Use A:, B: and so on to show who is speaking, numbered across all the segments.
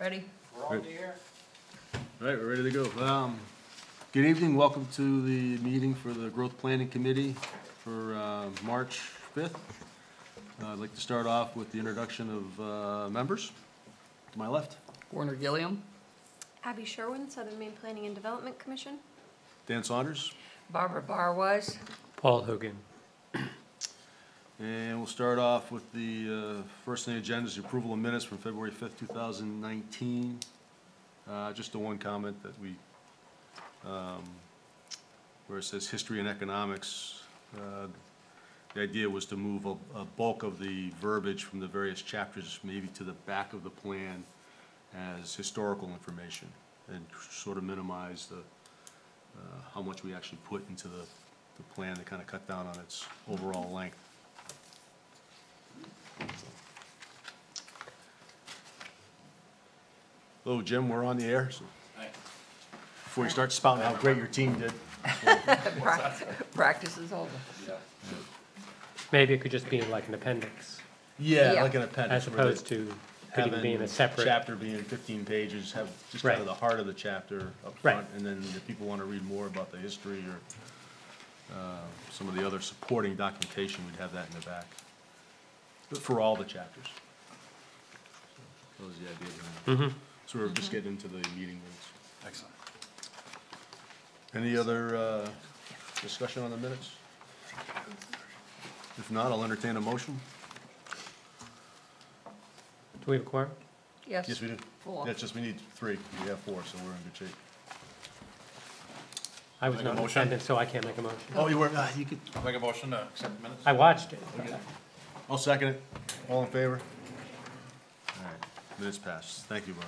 A: Ready?
B: We're on the air.
C: All right, we're ready to go. Good evening, welcome to the meeting for the Growth Planning Committee for March 5th. I'd like to start off with the introduction of members. To my left,
A: Warner Gilliam.
D: Abby Sherwin, Southern Maine Planning and Development Commission.
C: Dan Saunders,
A: Barbara Barwise.
E: Paul Hogan.
C: and we'll start off with the first on the agenda is the approval of minutes from February 5th, 2019. Just the one comment that we, where it says history and economics, the idea was to move a bulk of the verbiage from the various chapters maybe to the back of the plan as historical information and sort of minimize the, how much we actually put into the plan to kind of cut down on its overall length. Hello, Jim, we're on the air. So before you start spouting how great your team did.
A: Practice is over.
B: Yeah.
E: Maybe it could just be like an appendix,
C: Yeah,
A: Yeah.
C: like an appendix.
E: as
C: where
E: opposed to could even be in a
C: having
E: separate.
C: chapter being 15 pages, have just kind of
E: Right.
C: the heart of the chapter up
E: Right.
C: front, and then if people want to read more about the history or some of the other supporting documentation, we'd have that in the back. But for all the chapters. That was the idea behind it. So we're just getting into the meeting minutes.
B: Excellent.
C: Any other discussion on the minutes? If not, I'll entertain a motion.
E: Do we have a quorum?
A: Yes.
C: Yes, we do.
A: Four.
C: Yeah, it's just we need 3. We have 4, so we're in good shape.
E: I was
B: Make a
E: not in
B: motion.
E: attendance, so I can't make a motion.
C: Oh, you were, you could.
B: I'll make a motion to accept the minutes.
E: I watched it.
C: I'll second it. All in favor? All right, minutes passed. Thank you, Barb.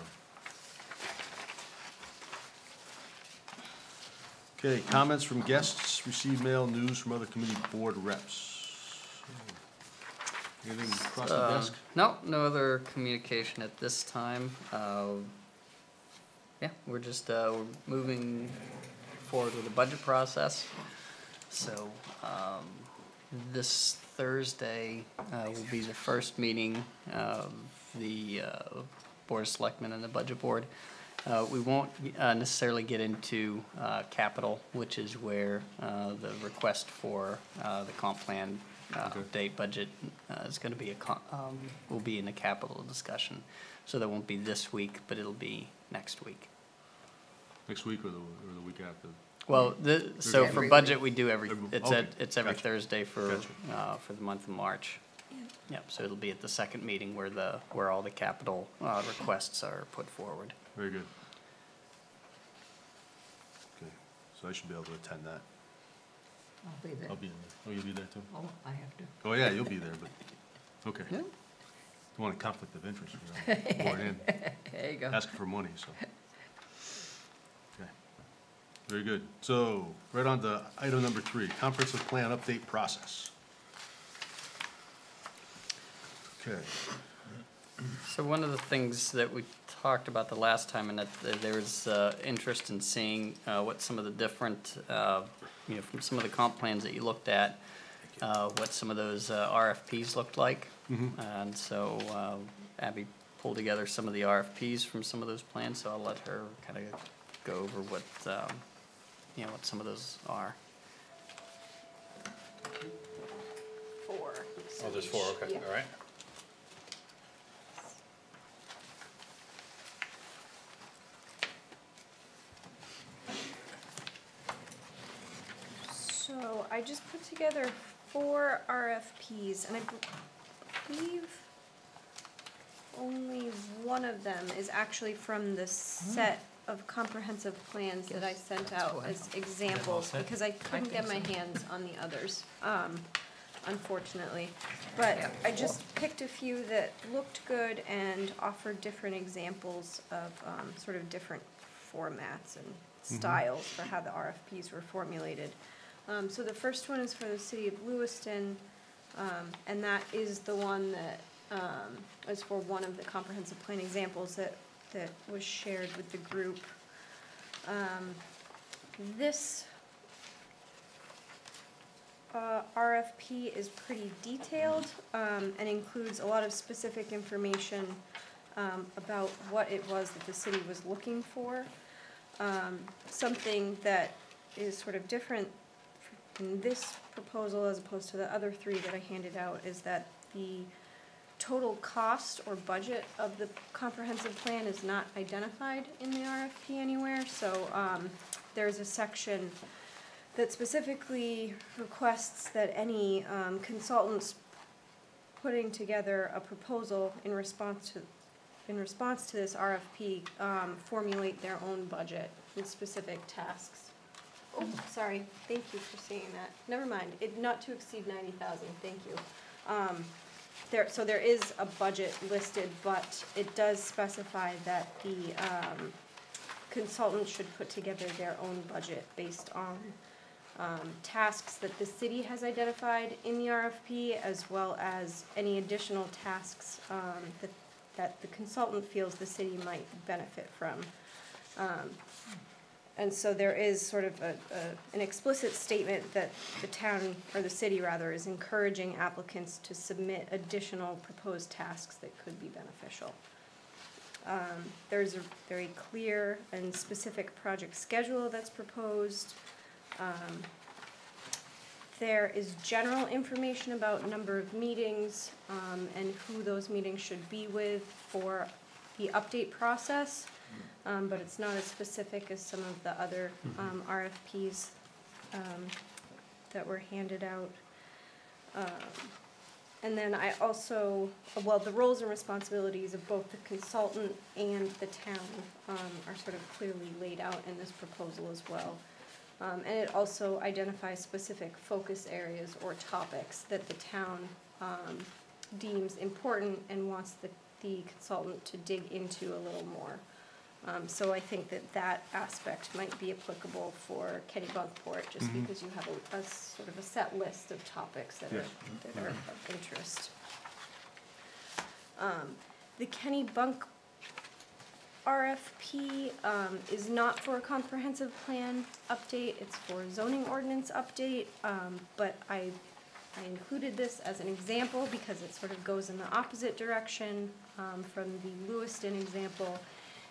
C: Okay, comments from guests, received mail, news from other committee board reps. Anything across the desk?
A: No other communication at this time. Yeah, we're just we're moving forward with the budget process. So this Thursday will be the first meeting of the Board of Selectmen and the Budget Board. We won't necessarily get into capital, which is where the request for the comp plan update budget is going to be will be in the capital discussion. So that won't be this week, but it'll be next week.
C: Next week or the week after?
A: Well, so for
D: Every
A: budget, we do every,
C: Okay,
A: it's every
C: gotcha.
A: Thursday for
C: Gotcha.
A: the month of March. Yep, so it'll be at the second meeting where all the capital requests are put forward.
C: Very good. Okay, so I should be able to attend that.
F: I'll be there.
C: I'll be in there. Oh, you'll be there too?
F: Oh, I have to.
C: Oh, yeah, you'll be there, but, okay.
A: Yeah.
C: Don't want a conflict of interest, you know, board in,
A: There you go.
C: asking for money, so. Okay, very good. So, right on to item number 3, comprehensive plan update process. Okay,
A: So one of the things that we talked about the last time, and that there was interest in seeing what some of the different, from some of the comp plans that you looked at, what some of those RFPs looked like. And so Abby pulled together some of the RFPs from some of those plans, so I'll let her kind of go over what, what some of those are.
D: 4.
B: Oh, there's 4, okay,
D: Yeah.
B: all right.
D: So I just put together 4 RFPs, and I believe only one of them is actually from the set of comprehensive plans that I sent out as examples, because I couldn't get my hands on the others, unfortunately. But I just picked a few that looked good and offered different examples of sort of different formats and styles for how the RFPs were formulated. So the first one is for the city of Lewiston, and that is the one that is for one of the comprehensive plan examples that was shared with the group. This RFP is pretty detailed and includes a lot of specific information about what it was that the city was looking for. Something that is sort of different in this proposal as opposed to the other three that I handed out is that the total cost or budget of the comprehensive plan is not identified in the RFP anywhere. So there's a section that specifically requests that any consultants putting together a proposal in response to this RFP formulate their own budget with specific tasks. Oh, sorry, thank you for saying that. Never mind, not to exceed 90,000, thank you. So there is a budget listed, but it does specify that the consultant should put together their own budget based on tasks that the city has identified in the RFP, as well as any additional tasks that the consultant feels the city might benefit from. And so there is sort of an explicit statement that the town, or the city rather, is encouraging applicants to submit additional proposed tasks that could be beneficial. There's a very clear and specific project schedule that's proposed. There is general information about number of meetings and who those meetings should be with for the update process. But it's not as specific as some of the other RFPs that were handed out. And then I also, well, the roles and responsibilities of both the consultant and the town are sort of clearly laid out in this proposal as well. And it also identifies specific focus areas or topics that the town deems important and wants the consultant to dig into a little more. So I think that aspect might be applicable for Kennebunkport, just because you have a sort of a set list of topics that are of interest. The Kennebunk RFP is not for a comprehensive plan update, it's for a zoning ordinance update, but I included this as an example because it sort of goes in the opposite direction from the Lewiston example,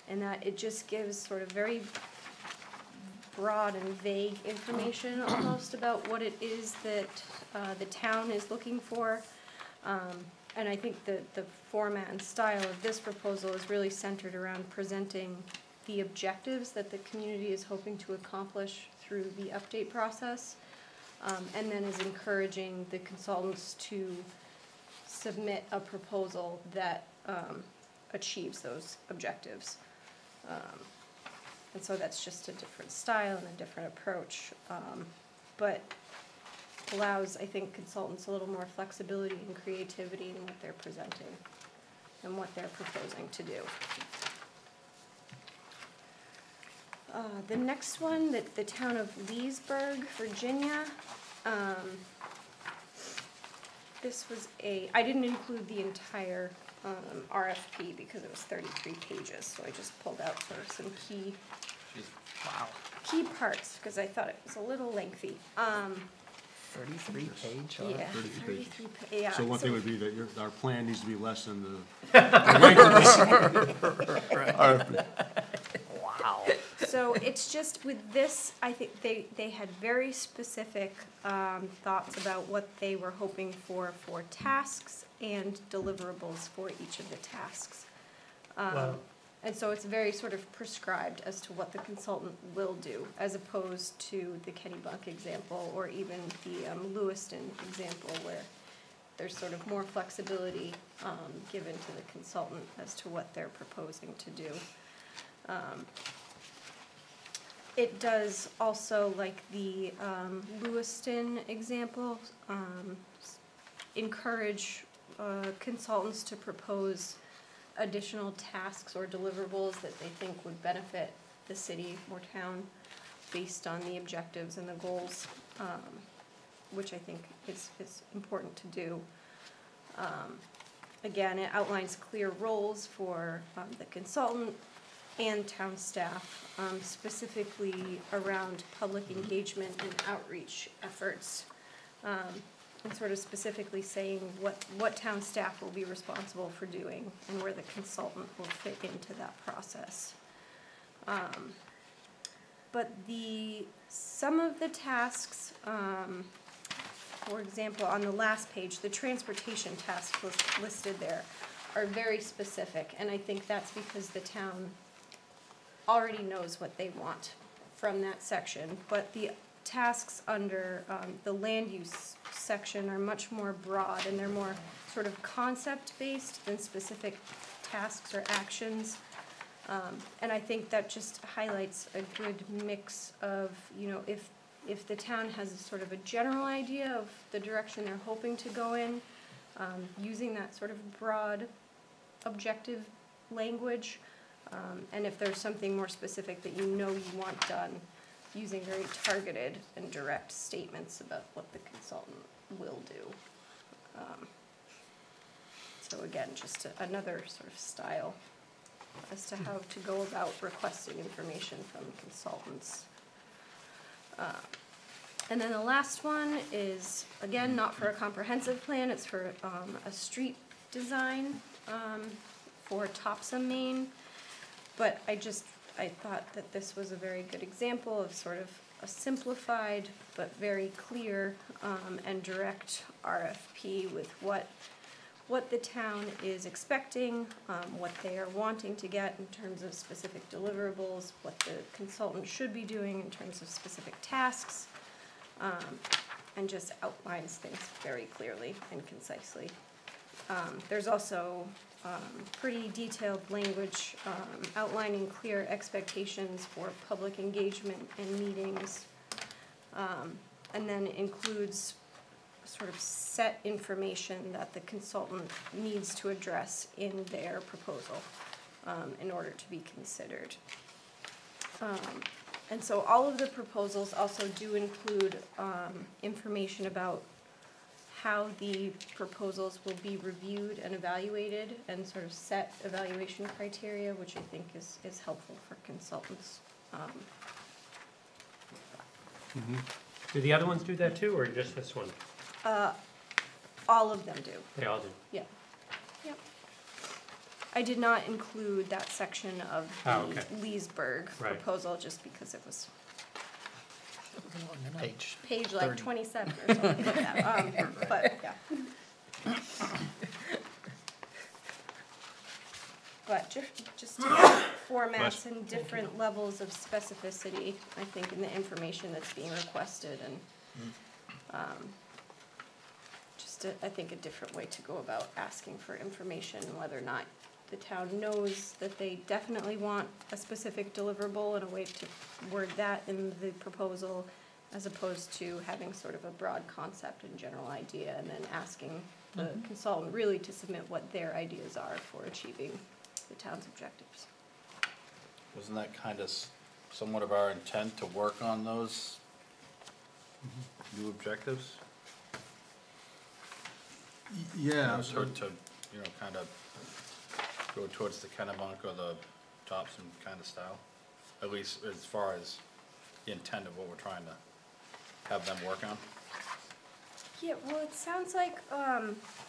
D: and that it just gives sort of very broad and vague information almost about what it is that the town is looking for. And I think that the format and style of this proposal is really centered around presenting the objectives that the community is hoping to accomplish through the update process, and then is encouraging the consultants to submit a proposal that achieves those objectives. And so that's just a different style and a different approach, but allows, I think, consultants a little more flexibility and creativity in what they're presenting and what they're proposing to do. The next one, the town of Leesburg, Virginia. This was I didn't include the entire RFP because it was 33 pages, so I just pulled out sort of some key parts because I thought it was a little lengthy.
A: 33 page?
D: Yeah,
C: 33 pages.
D: 33 yeah.
C: So one thing would be that our plan needs to be less than the.
A: Wow.
D: So it's just with this, I think they had very specific thoughts about what they were hoping for tasks and deliverables for each of the tasks.
E: Wow.
D: And so it's very sort of prescribed as to what the consultant will do, as opposed to the Kennebunk example or even the Lewiston example, where there's sort of more flexibility given to the consultant as to what they're proposing to do. It does also, like the Lewiston example, encourage consultants to propose additional tasks or deliverables that they think would benefit the city or town based on the objectives and the goals, which I think is important to do. Again, it outlines clear roles for the consultant and town staff, specifically around public engagement and outreach efforts. and sort of specifically saying what town staff will be responsible for doing and where the consultant will fit into that process. But some of the tasks, for example, on the last page, the transportation tasks listed there are very specific, and I think that's because the town already knows what they want from that section, but the tasks under the land use section are much more broad, and they're more sort of concept-based than specific tasks or actions. And I think that just highlights a good mix of, if the town has sort of a general idea of the direction they're hoping to go in, using that sort of broad, objective language, and if there's something more specific that you want done, using very targeted and direct statements about what the consultant will do. So again, just another sort of style as to how to go about requesting information from consultants. And then the last one is, again, not for a comprehensive plan, it's for a street design for Topsom, Maine. But I thought that this was a very good example of sort of a simplified but very clear and direct RFP with what the town is expecting, what they are wanting to get in terms of specific deliverables, what the consultant should be doing in terms of specific tasks, and just outlines things very clearly and concisely. There's also pretty detailed language outlining clear expectations for public engagement and meetings, and then includes sort of set information that the consultant needs to address in their proposal in order to be considered. And so all of the proposals also do include information about how the proposals will be reviewed and evaluated, and sort of set evaluation criteria, which I think is helpful for consultants.
E: Do the other ones do that too, or just this one?
D: All of them do.
E: They all do.
D: Yeah. Yep. I did not include that section of the Leesburg
E: Right.
D: proposal just because it was
A: Page.
D: page like
A: 30.
D: 27 or something like that. But yeah. But just formats and different levels of specificity, I think, in the information that's being requested, and I think a different way to go about asking for information, whether or not the town knows that they definitely want a specific deliverable, and a way to word that in the proposal, as opposed to having sort of a broad concept and general idea, and then asking the consultant really to submit what their ideas are for achieving the town's objectives.
B: Wasn't that kind of somewhat of our intent to work on those new objectives?
C: Yeah,
B: To, kind of go towards the Kennebunk or the Topsom kind of style? At least as far as the intent of what we're trying to have them work on?
D: Yeah, well, it sounds like,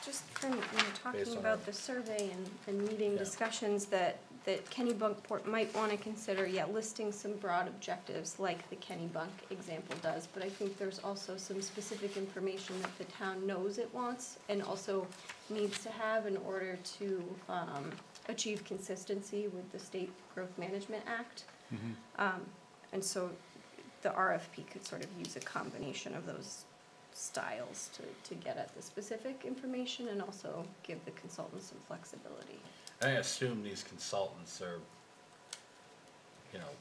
D: just from, talking
B: Based on
D: about
B: our-
D: the survey and meeting
B: Yeah.
D: discussions, that Kennebunkport might wanna consider, listing some broad objectives like the Kennebunk example does, but I think there's also some specific information that the town knows it wants and also needs to have in order to, achieve consistency with the State Growth Management Act. And so the RFP could sort of use a combination of those styles to get at the specific information and also give the consultant some flexibility.
B: I assume these consultants are,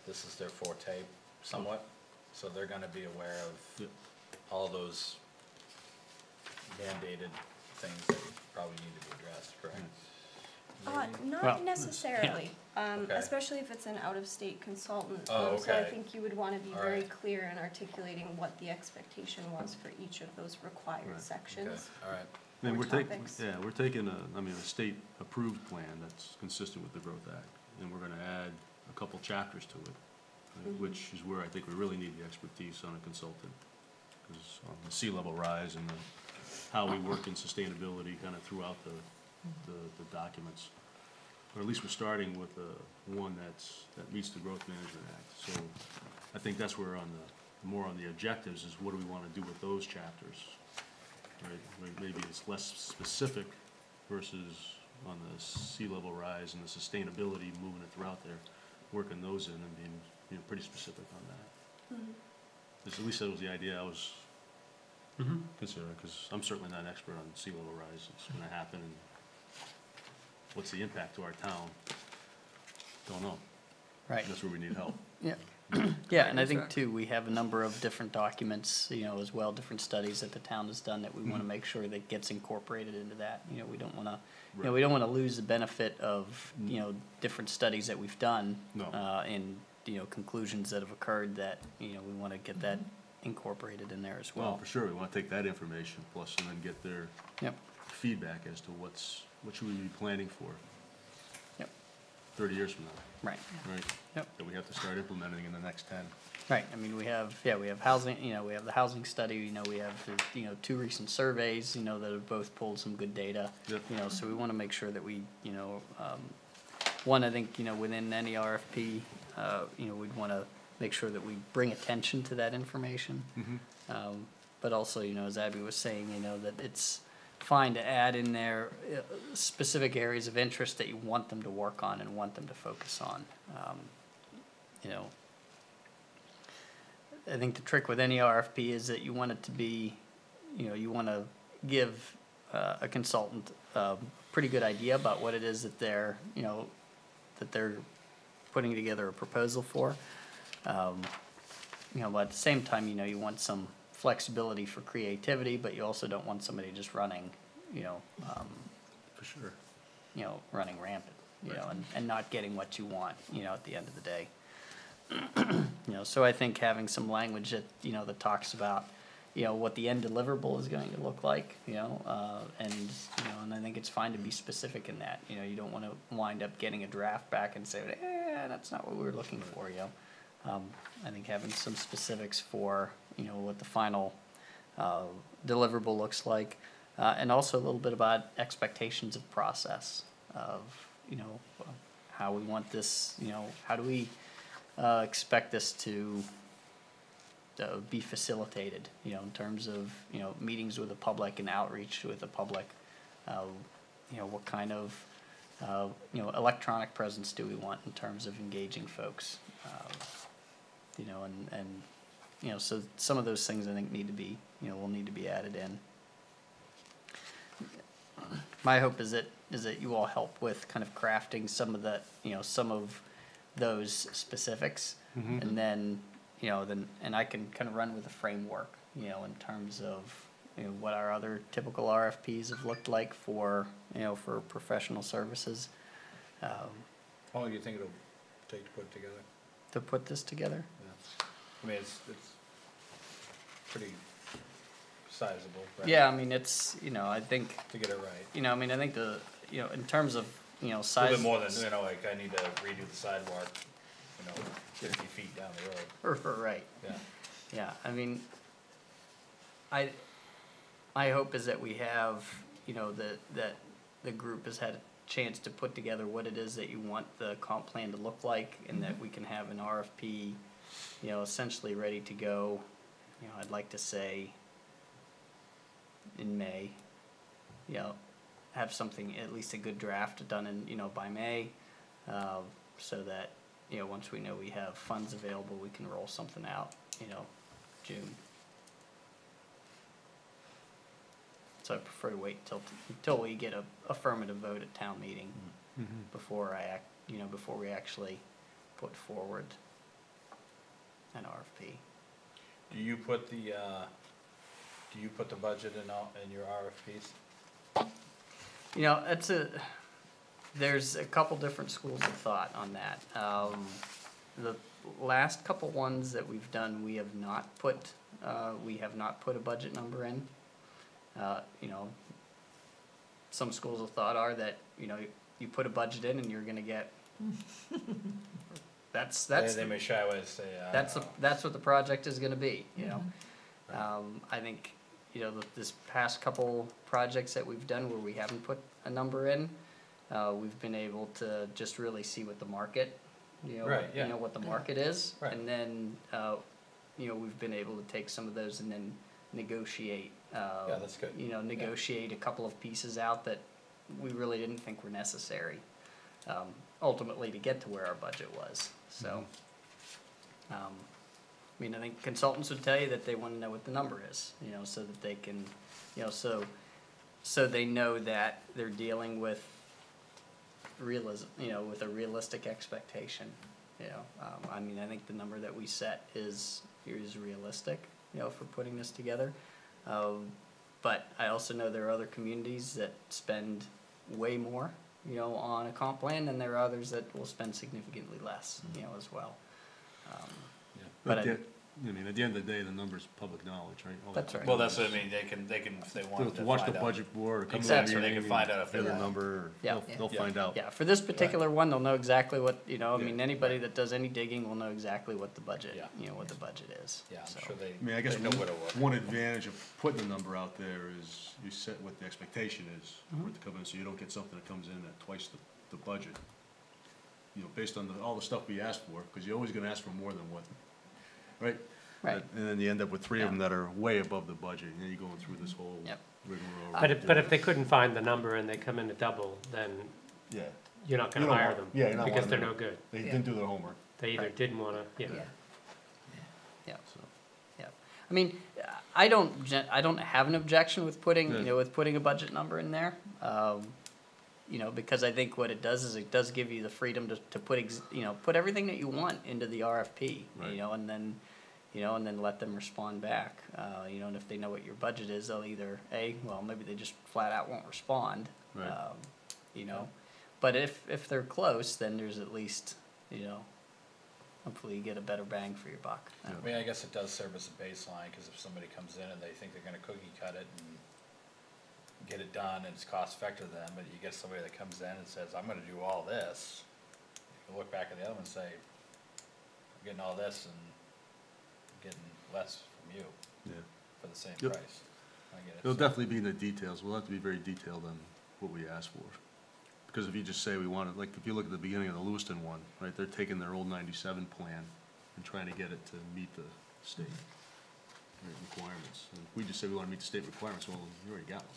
B: this is their forte somewhat, so they're gonna be aware of
C: Yep.
B: all those mandated things that probably need to be addressed, correct?
E: Well,
D: Not necessarily,
B: Okay.
D: especially if it's an out-of-state consultant.
B: Oh,
D: So I
B: okay.
D: think you would wanna be
B: All
D: very
B: right.
D: clear in articulating what the expectation was for each of those required
C: Right.
B: Okay,
D: sections.
B: all right.
C: And
D: or
C: we're taking,
D: topics.
C: we're taking a state-approved plan that's consistent with the Growth Act, and we're gonna add a couple chapters to it, which is where I think we really need the expertise on a consultant, because on the sea level rise and the how we work in sustainability kind of throughout the documents. Or at least we're starting with one that meets the Growth Management Act. So I think that's where more on the objectives is what do we want to do with those chapters, right? Maybe it's less specific versus on the sea level rise and the sustainability, moving it throughout there, working those in and being pretty specific on that. At least that was the idea I was considering, because I'm certainly not an expert on sea level rise. It's going to happen, and what's the impact to our town? Don't know.
A: Right.
C: That's where we need help.
A: Yeah. Yeah, and I think too, we have a number of different documents, as well, different studies that the town has done that we want to make sure that gets incorporated into that. We don't want to, we don't want to lose the benefit of, different studies that we've done.
C: No.
A: And, conclusions that have occurred that, we want to get that incorporated in there as
C: Well,
A: well.
C: for sure, we want to take that information plus and then get their
A: Yep,
C: feedback as to what should we be planning for
A: yep,
C: 30 years from now,
A: right,
C: right?
A: Yep.
C: That we have to start implementing in the next 10.
A: right. I mean, we have housing, we have the housing study, we have, two recent surveys, that have both pulled some good data.
C: Yep.
A: So we want to make sure that we, one, I think, within any RFP, we'd want to make sure that we bring attention to that information. But also, as Abby was saying, that it's fine to add in there specific areas of interest that you want them to work on and want them to focus on. I think the trick with any RFP is that you want it to be, you want to give a consultant a pretty good idea about what it is that they're putting together a proposal for. But at the same time, you want some flexibility for creativity, but you also don't want somebody just running,
C: For sure.
A: running rampant, and not getting what you want, at the end of the day. So I think having some language that, that talks about, what the end deliverable is going to look like, and I think it's fine to be specific in that. You don't want to wind up getting a draft back and say, that's not what we were looking for, I think having some specifics for, what the final deliverable looks like, and also a little bit about expectations of process of, how we want this, how do we expect this to be facilitated, in terms of, meetings with the public and outreach with the public. What kind of, electronic presence do we want in terms of engaging folks? So some of those things I think need to be, will need to be added in. My hope is that you all help with kind of crafting some of the, some of those specifics. And then, and I can kind of run with a framework, in terms of, what our other typical RFPs have looked like for, for professional services.
B: How long do you think it'll take to put it together?
A: To put this together?
B: Yeah. I mean, it's pretty sizable, right?
A: Yeah, I mean, it's, I think,
B: To get it right.
A: I mean, I think in terms of,
B: A little
A: size.
B: bit more than, like I need to redo the sidewalk, 50 feet down the road.
A: Right,
B: Yeah.
A: yeah, I mean, my hope is that we have, that the group has had a chance to put together what it is that you want the comp plan to look like, and that we can have an RFP, essentially ready to go, I'd like to say in May, have something, at least a good draft done in, by May, so that, once we know we have funds available, we can roll something out, June. So I prefer to wait until we get a affirmative vote at town meeting before before we actually put forward an RFP.
B: Do you put the budget in your RFPs?
A: There's a couple different schools of thought on that. The last couple ones that we've done, we have not put a budget number in. Some schools of thought are that, you put a budget in and you're gonna get, that's.
B: They may shy away to say,
A: That's what the project is gonna be, I think, this past couple projects that we've done where we haven't put a number in, we've been able to just really see what the market,
B: Right, yeah.
A: what the market is.
B: Right.
A: And then, we've been able to take some of those and then negotiate,
B: Yeah, that's good.
A: negotiate a couple of pieces out that we really didn't think were necessary, ultimately to get to where our budget was, so. I think consultants would tell you that they wanna know what the number is, so that they can, so they know that they're dealing with with a realistic expectation, I think the number that we set is realistic, for putting this together. But I also know there are other communities that spend way more, on a comp plan, and there are others that will spend significantly less, as well. But
C: At the end of the day, the number's public knowledge, right? All
A: That's
C: that-
A: right.
B: Well, that's what I mean, they can, if they wanted to
C: Watch
B: find
C: the
B: out.
C: budget board, or come to a
B: Exactly, they
C: meeting
B: can find
C: and
B: out if
C: get
B: they're
C: a
B: wrong.
C: number,
A: Yeah.
C: they'll find out.
A: Yeah, for this particular one, they'll know exactly what,
C: Yeah.
A: anybody that does any digging will know exactly what the budget,
B: Yeah.
A: What the budget is.
B: Yeah,
A: so.
B: I'm sure
C: I mean, I guess
B: they know where to look.
C: one advantage of putting the number out there is you set what the expectation is for it to come in, so you don't get something that comes in at twice the budget. Based on all the stuff we asked for, because you're always gonna ask for more than what, right?
A: Right.
C: And then you end up with three of them that are way above the budget, and then you're going through this whole
A: Yep.
C: rigmarole.
E: But if they couldn't find the number and they come in at double, then
C: Yeah,
E: you're not
C: You
E: gonna
C: don't
E: hire
C: want-
E: them.
C: yeah, you're not
E: Because
C: wanting
E: they're
C: them.
E: no good.
C: they didn't do their homework,
E: They either didn't wanna,
F: Yeah.
A: Yeah.
C: so.
A: Yeah, I don't have an objection with putting,
C: Yeah.
A: with putting a budget number in there. Because I think what it does is it does give you the freedom to put put everything that you want into the RFP,
C: Right.
A: and then, and then let them respond back. And if they know what your budget is, they'll either, maybe they just flat out won't respond.
C: Right.
A: But if they're close, then there's at least, hopefully you get a better bang for your buck.
C: Yeah.
B: I mean, I guess it does serve as a baseline, cause if somebody comes in and they think they're gonna cookie cut it and get it done and it's cost effective to them, but you get somebody that comes in and says, I'm gonna do all this, you look back at the other one and say, I'm getting all this and I'm getting less from you
C: Yeah.
B: for the same
C: Yep.
B: price. I get it.
C: It'll
B: So-
C: definitely be in the details, we'll have to be very detailed on what we ask for. Because if you just say we want it, like, if you look at the beginning of the Lewiston one, right, they're taking their old 97 plan and trying to get it to meet the state requirements. And if we just say we wanna meet the state requirements, well, you already got one.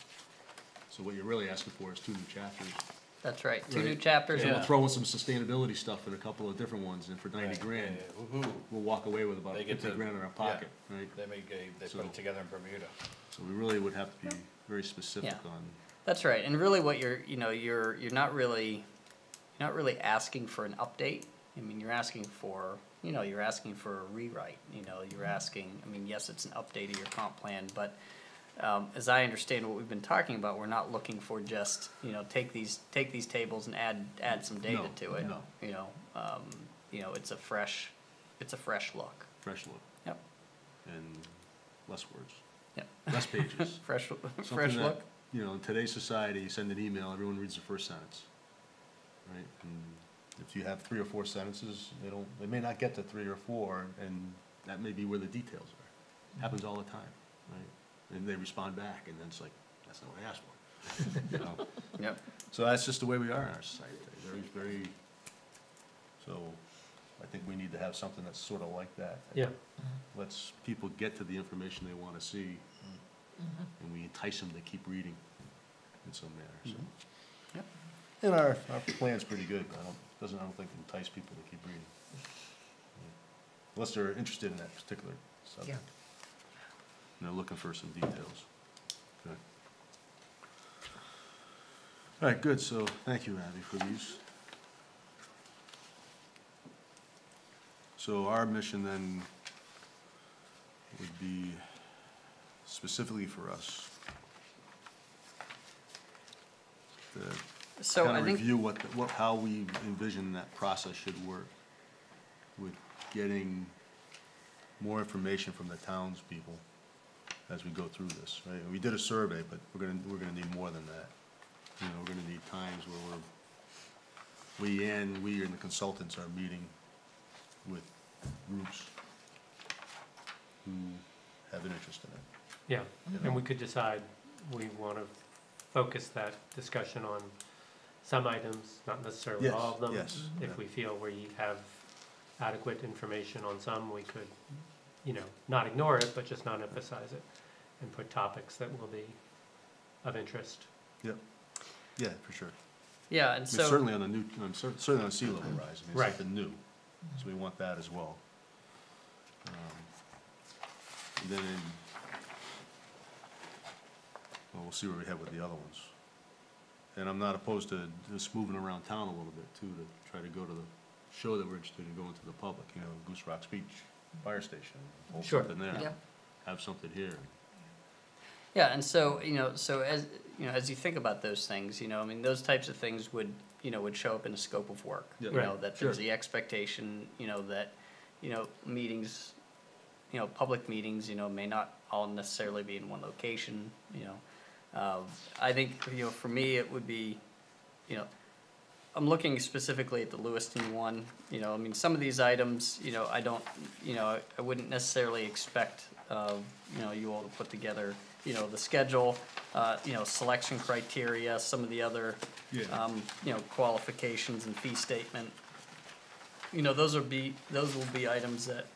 C: So what you're really asking for is 2 new chapters.
A: That's right, two new
C: Right.
A: chapters.
C: And
B: Yeah.
C: we'll throw in some sustainability stuff in a couple of different ones, and for 90
B: Right,
C: grand,
B: yeah, woo-hoo.
C: we'll walk away with about
B: They get
C: 50
B: to-
C: grand in our pocket, right?
B: They put
C: So-
B: it together in Bermuda.
C: So we really would have to be very specific
A: Yeah.
C: on,
A: That's right, and really what you're not really asking for an update. You're asking for, you're asking for a rewrite, you're asking, yes, it's an update of your comp plan, but, as I understand what we've been talking about, we're not looking for just, take these tables and add some data
C: No,
A: to it.
C: no.
A: It's a fresh look.
C: fresh look
A: Yep,
C: and less words,
A: yep.
C: less pages.
A: Fresh
C: Something that,
A: look.
C: in today's society, you send an email, everyone reads the first sentence, right? And if you have 3 or 4 sentences, they may not get to 3 or 4, and that may be where the details are. Happens all the time, right? And they respond back, and then it's like, that's not what I asked for.
A: Yep,
C: So that's just the way we are in our society today, very, so I think we need to have something that's sort of like that.
E: Yeah.
C: Lets people get to the information they wanna see, and we entice them to keep reading in some manner, so.
A: Yep.
C: And our plan's pretty good, I don't think it entice people to keep reading. Unless they're interested in that particular subject. And they're looking for some details. Okay. All right, good, so thank you, Abby, for these. So our mission then would be specifically for us to
A: so
C: kind
A: I
C: of
A: think,
C: review how we envision that process should work with getting more information from the townspeople as we go through this, right? We did a survey, but we're gonna need more than that. We're gonna need times where we and the consultants are meeting with groups who have an interest in it.
E: Yeah,
C: you know.
E: and we could decide we want to focus that discussion on some items, not necessarily
C: Yes,
E: all of them.
C: yes, yeah.
E: If we feel we have adequate information on some, we could, not ignore it, but just not emphasize it, and put topics that will be of interest.
C: Yep, yeah, for sure.
A: Yeah, and
C: I mean,
A: so.
C: certainly on the new, certainly on sea level rise, I mean, it's
E: Right.
C: something new, so we want that as well. And then, well, we'll see where we head with the other ones. And I'm not opposed to just moving around town a little bit too, to try to go to the show that we're interested in going to the public, Goose Rocks Beach Fire Station, hold
E: Sure.
C: something there,
F: Yep.
C: have something here.
A: Yeah, and so, so as you think about those things, I mean, those types of things would show up in the scope of work.
C: Yeah.
E: Right,
A: That
C: sure.
A: there's the expectation, that, meetings, public meetings, may not all necessarily be in one location, I think, for me, it would be, I'm looking specifically at the Lewiston one, I mean, some of these items, I don't, I wouldn't necessarily expect, you all to put together, the schedule, selection criteria, some of the other,
C: Yeah.
A: qualifications and fee statement. Those will be items that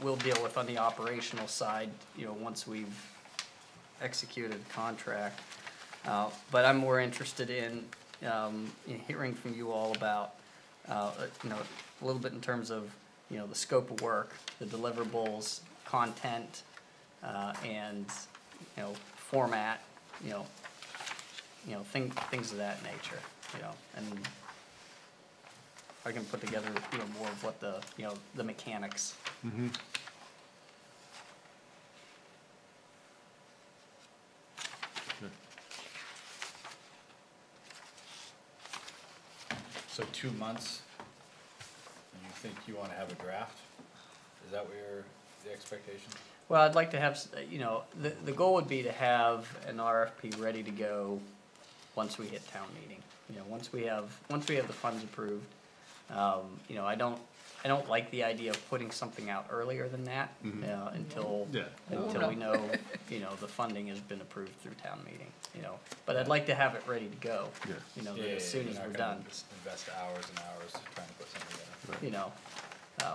A: we'll deal with on the operational side, once we've executed the contract. But I'm more interested in, hearing from you all about, a little bit in terms of, the scope of work, the deliverables, content, and, format, things of that nature, and I can put together, more of what the mechanics.
C: Mm-hmm.
B: So 2 months, you think you wanna have a draft? Is that what the expectation?
A: Well, I'd like to have, the goal would be to have an RFP ready to go once we hit town meeting. Once we have the funds approved, I don't like the idea of putting something out earlier than that, until
C: Yeah.
A: we know, the funding has been approved through town meeting, But I'd like to have it ready to go,
C: Yeah.
A: that as soon as we're done,
B: Invest hours and hours trying to put something together.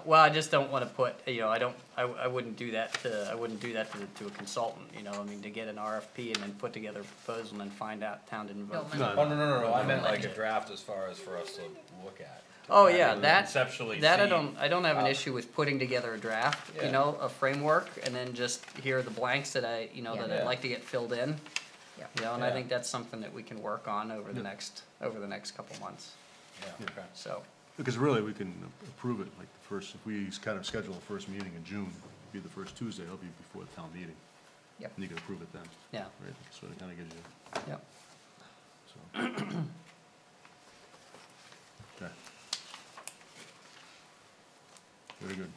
A: Well, I just don't wanna put, I wouldn't do that to a consultant, I mean, to get an RFP and then put together a proposal and then find out town didn't vote.
F: No,
C: No,
B: Oh, no, I meant like a draft as far as for us to look at.
A: Oh,
B: Kind
A: yeah,
B: of
A: that,
B: conceptually
A: that I
B: see.
A: don't have an
B: how-
A: issue with putting together a draft,
B: Yeah.
A: a framework, and then just here are the blanks that that
B: Yeah.
A: I'd like to get filled in.
F: Yeah.
A: And I
B: Yeah.
A: think that's something that we can work on over the next couple months,
B: Yeah, okay.
A: so.
C: Because really, we can approve it like the first, if we kind of schedule the first meeting in June, it'll be the first Tuesday, it'll be before the town meeting.
F: Yep.
C: And you can approve it then,
A: Yeah,
C: right? So it kind of gives you,
A: yeah.
C: so. Okay. Very good.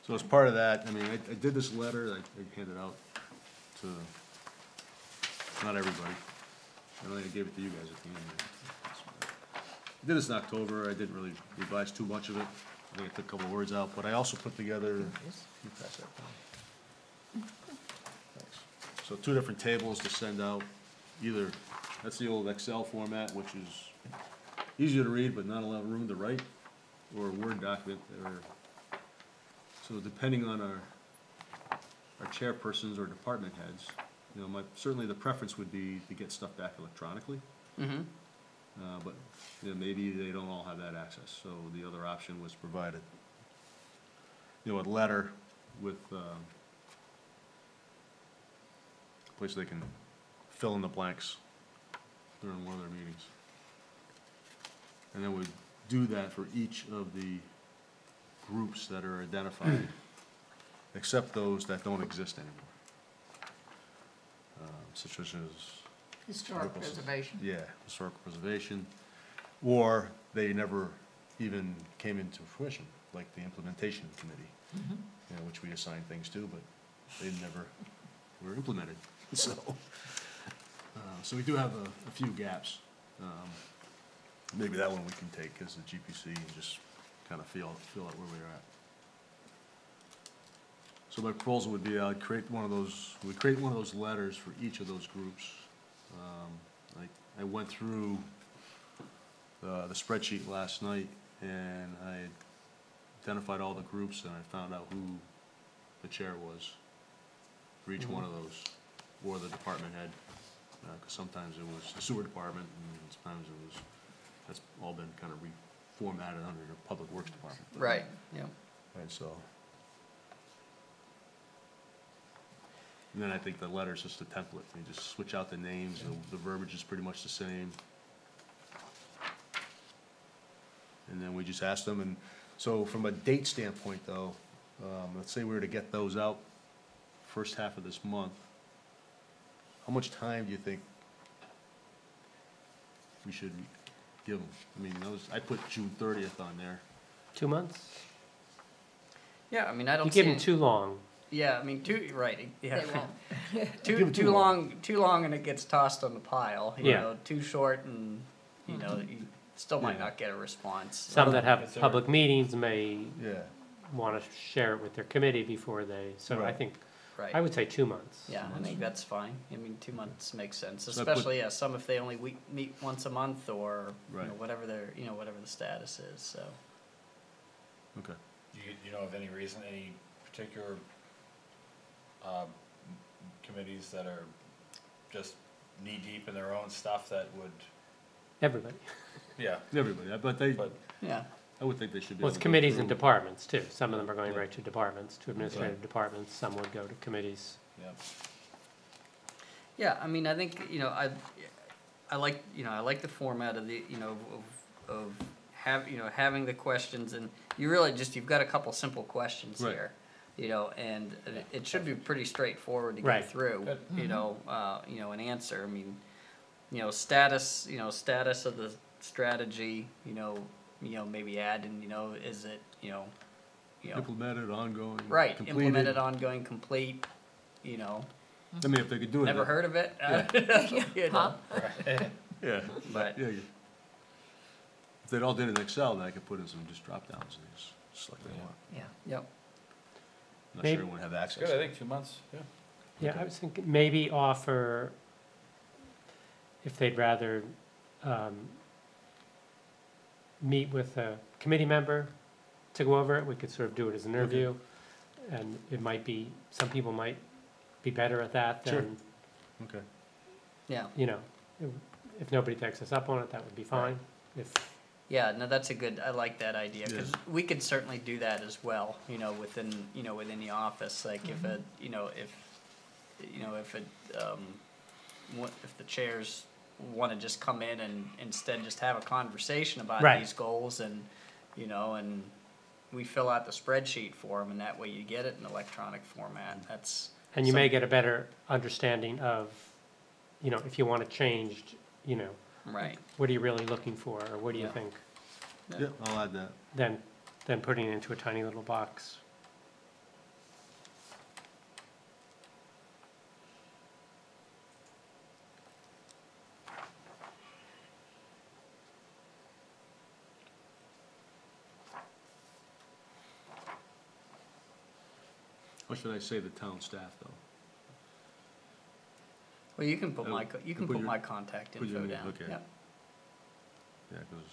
C: So as part of that, I mean, I did this letter, I handed out to, not everybody. I don't think I gave it to you guys at the end. I did this in October, I didn't really revise too much of it. I think I took a couple of words out, but I also put together, you pass that down. Thanks. So 2 different tables to send out, either, that's the old Excel format, which is easier to read but not a lot of room to write, or a Word document, or, so depending on our chairpersons or department heads, certainly the preference would be to get stuff back electronically.
A: Mm-hmm.
C: But, maybe they don't all have that access, so the other option was provided, a letter with, a place they can fill in the blanks during one of their meetings. And then we'd do that for each of the groups that are identified, except those that don't exist anymore. Such as
F: Historic preservation.
C: yeah, historical preservation, or they never even came into fruition, like the implementation committee, which we assigned things to, but they never were implemented, so. So we do have a few gaps. maybe that one we can take as a GPC and just kind of feel out where we are at. So my proposal would be, I'd create one of those letters for each of those groups. I went through the spreadsheet last night, and I identified all the groups, and I found out who the chair was for each one of those, or the department head, because sometimes it was the sewer department, and sometimes it was, that's all been kind of reformatted under the Public Works Department.
A: Right, yeah.
C: And so. And then I think the letter's just a template, you just switch out the names, the verbiage is pretty much the same. And then we just ask them, and so from a date standpoint though, let's say we were to get those out first half of this month, how much time do you think we should give them? I mean, I put June 30th on there.
E: 2 months?
A: Yeah, I mean, I don't
E: You
A: see.
E: give them too long.
A: Yeah, I mean, right, yeah.
F: They won't.
C: Give it
A: Too long and it gets tossed on the pile, you
E: Yeah.
A: know, too short and, you know, you still might
C: Yeah.
A: not get a response.
E: Some that
B: Is
E: have
B: there-
E: public meetings may
C: Yeah.
E: want to share it with their committee before they, so I
C: Right.
E: think,
A: Right.
E: I would say 2 months.
A: Yeah, I think that's fine. I mean, 2 months makes sense,
C: So I put-
A: especially, yeah, some if they only meet once a month or, you know,
C: Right.
A: whatever whatever the status is, so.
C: Okay.
B: Do you know of any reason, any particular, committees that are just knee-deep in their own stuff that would,
E: Everybody.
B: yeah,
C: Everybody, but they,
B: but,
A: Yeah,
C: I would think they should be
E: Well,
C: able
E: it's
C: to go
E: committees and
C: through-
E: departments too. Some of them are going
C: Yeah.
E: right to departments, to administrative departments, some would go to committees.
B: yeah.
A: yeah, I mean, I think, I like the format of the, of having the questions, and you've got a couple simple questions
C: Right.
A: here, and it should be pretty straightforward to go
E: Right.
A: through,
B: Good.
A: an answer. I mean, status of the strategy, maybe add in, is it,
C: Implemented, ongoing.
A: right,
C: completed.
A: implemented, ongoing, complete,
C: I mean, if they could do it.
A: never heard of it, you know,
C: Yeah.
A: but.
C: Yeah. If they all did it in Excel, then I could put in some just drop downs and just select what they want.
F: Yeah.
A: Yep.
C: I'm not
E: Maybe-
C: sure everyone have access.
B: Good, I think 2 months, yeah.
E: Yeah,
C: Okay.
E: I was thinking maybe offer, if they'd rather, meet with a committee member to go over it, we could sort of do it as an interview. And it might be, some people might be better at that
C: Sure.
E: than,
C: Okay.
A: Yeah,
E: if nobody takes us up on it, that would be fine. If,
A: yeah, no, that's I like that idea,
C: Yeah.
A: because we could certainly do that as well, within the office, like if if the chairs wanna just come in and instead just have a conversation about
E: Right.
A: these goals and, and we fill out the spreadsheet for them, and that way you get it in electronic format, that's.
E: and you may get a better understanding of, if you want it changed,
A: Right,
E: what are you really looking for, or what do you
A: Yeah.
E: think?
C: Yeah, I'll add that.
E: Than putting it into a tiny little box.
C: Or should I say the town staff, though?
A: well, you can put
C: Oh,
A: you can
C: put
A: put
C: your-
A: my contact
C: put
A: info
C: your-
A: down,
C: okay.
A: yep.
C: Yeah, because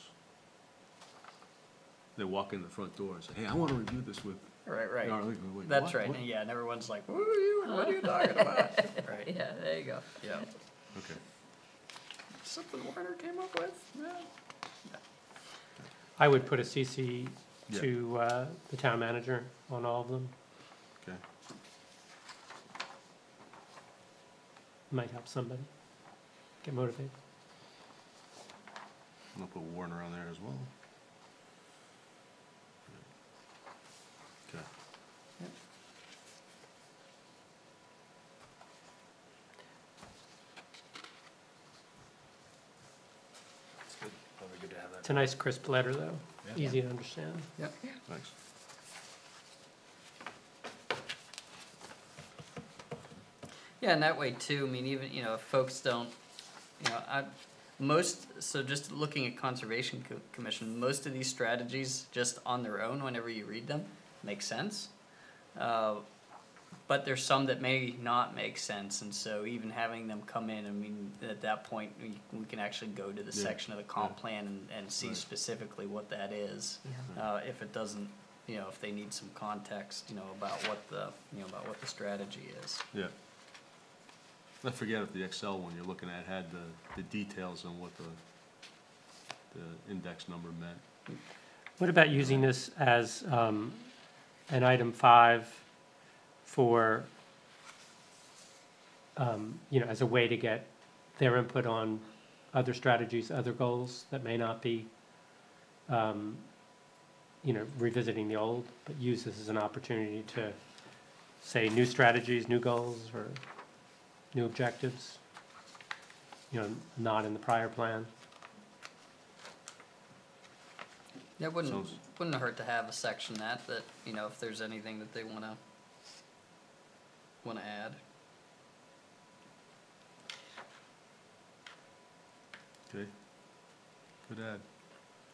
C: they walk in the front door and say, hey, I want to review this with.
A: Right, right.
C: No, wait, wait,
A: That's
C: what?
A: right,
C: What?
A: and yeah, and everyone's like, what are you talking about? Right,
F: Yeah, there you go.
A: yeah.
C: Okay.
A: Something Warner came up with? Yeah.
E: I would put a CC
C: Yeah.
E: to the town manager on all of them.
C: Okay.
E: Might help somebody get motivated.
C: I'm gonna put Warner on there as well. Okay.
B: It's good, probably good to have that.
E: It's a nice crisp letter, though,
B: Yeah.
E: easy to understand.
C: Thanks.
A: Yeah, and that way too, I mean, even, if folks don't, So just looking at Conservation Commission, most of these strategies, just on their own, whenever you read them, make sense. But there's some that may not make sense, and so even having them come in, I mean, at that point, we can actually go to the
C: Yeah,
A: section of the comp
C: yeah.
A: plan and see
C: Right.
A: specifically what that is. If it doesn't, if they need some context, about what the strategy is.
C: Yeah. I forget if the Excel one you're looking at had the details on what the index number meant.
E: What about using this as an item 5 for, as a way to get their input on other strategies, other goals that may not be, revisiting the old, but use this as an opportunity to say new strategies, new goals, or new objectives, not in the prior plan?
A: It wouldn't
C: Sounds-
A: hurt to have a section that if there's anything that they wanna add.
C: Okay. Good add.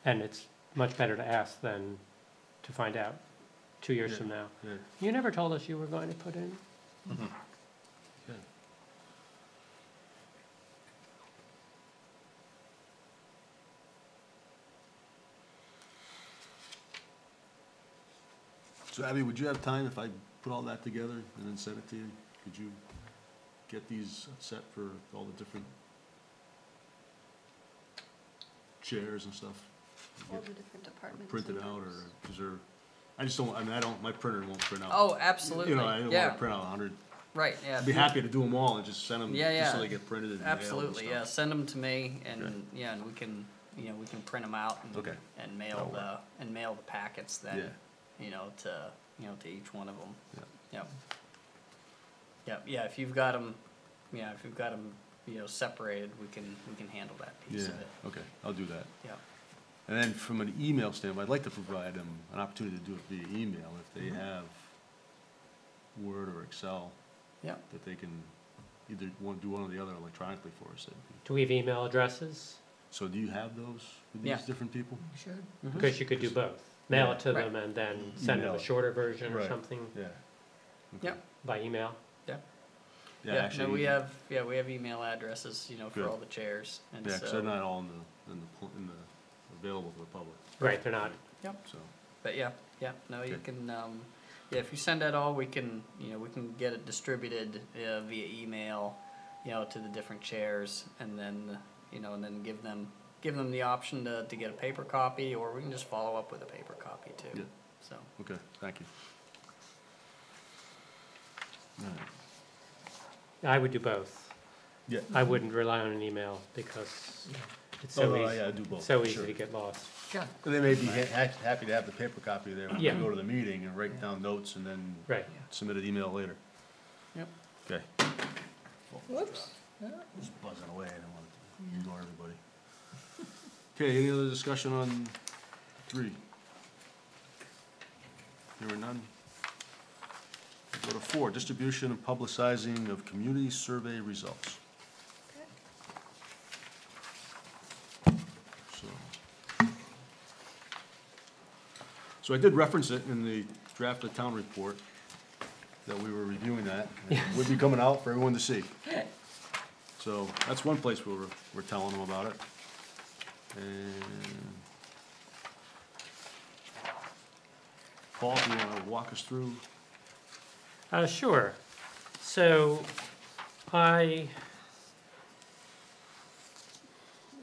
E: And it's much better to ask than to find out 2 years
C: Yeah.
E: from now.
C: Yeah.
E: You never told us you were going to put in.
C: Okay. So Abby, would you have time if I put all that together and then send it to you? Could you get these set for all the different chairs and stuff?
D: All the different departments.
C: Printed
D: and
C: out, or
D: groups.
C: is there, I just don't, my printer won't print out.
A: Oh, absolutely.
C: I don't
A: Yeah.
C: wanna print out 100.
A: Right. Yeah.
C: I'd be happy to do them all and just send them,
A: Yeah,
C: just so
A: yeah.
C: they get printed and mailed and
A: Absolutely, yeah,
C: stuff.
A: send them to me, and,
C: Okay.
A: yeah, and we can print them out and,
C: Okay.
A: and
C: That'll
A: mail the packets then,
C: Yeah.
A: to each one of them.
C: Yeah.
A: Yep. Yep, yeah, if you've got them, separated, we can handle that piece
C: Yeah,
A: of it.
C: okay, I'll do that.
A: Yeah.
C: And then from an email standpoint, I'd like to provide them an opportunity to do it via email if they
A: Mhm.
C: have Word or Excel,
A: Yeah.
C: that they can either do one or the other electronically for us.
E: Do we have email addresses?
C: So do you have those with
A: Yeah.
C: these different people?
F: You should.
A: Mhm.
E: Because you could do both. Mail
C: Yeah.
E: it to
A: Right.
E: them and then send them
C: Email
E: a
C: it.
E: shorter version or
C: Right.
E: something
C: Yeah.
A: Yep.
E: by email.
C: Yeah,
A: No,
C: actually.
A: we have email addresses, for
C: Good.
A: all the chairs, and
C: Yeah,
A: so.
C: 'cause they're not all in the, available to the public,
E: Right, they're not.
C: so.
A: But yeah, no, you
C: Okay.
A: can, if you send that all, we can get it distributed, via email, to the different chairs, and then, give them the option to get a paper copy, or we can just follow up with a paper copy too,
C: Yeah.
A: so.
C: Okay, thank you. All right.
E: I would do both.
C: Yeah.
E: I wouldn't rely on an email because it's
C: Oh,
E: so
C: no,
E: easy,
C: yeah, I do both.
E: so easy
C: sure.
E: to get lost.
F: Sure.
C: And they may be happy to have the paper copy there when they
E: Yeah.
C: go to the meeting and write down notes and then
E: Right.
C: submit an email later.
A: Yep.
C: Okay.
F: Whoops.
C: Just buzzing away, I don't want to ignore everybody. Okay, any other discussion on 3? Hearing none. Go to 4, distribution and publicizing of community survey results. So I did reference it in the draft of town report, that we were reviewing that. and It would be coming out for everyone to see. So that's one place where we're telling them about it. And Paul, do you want to walk us through?
E: Sure. So I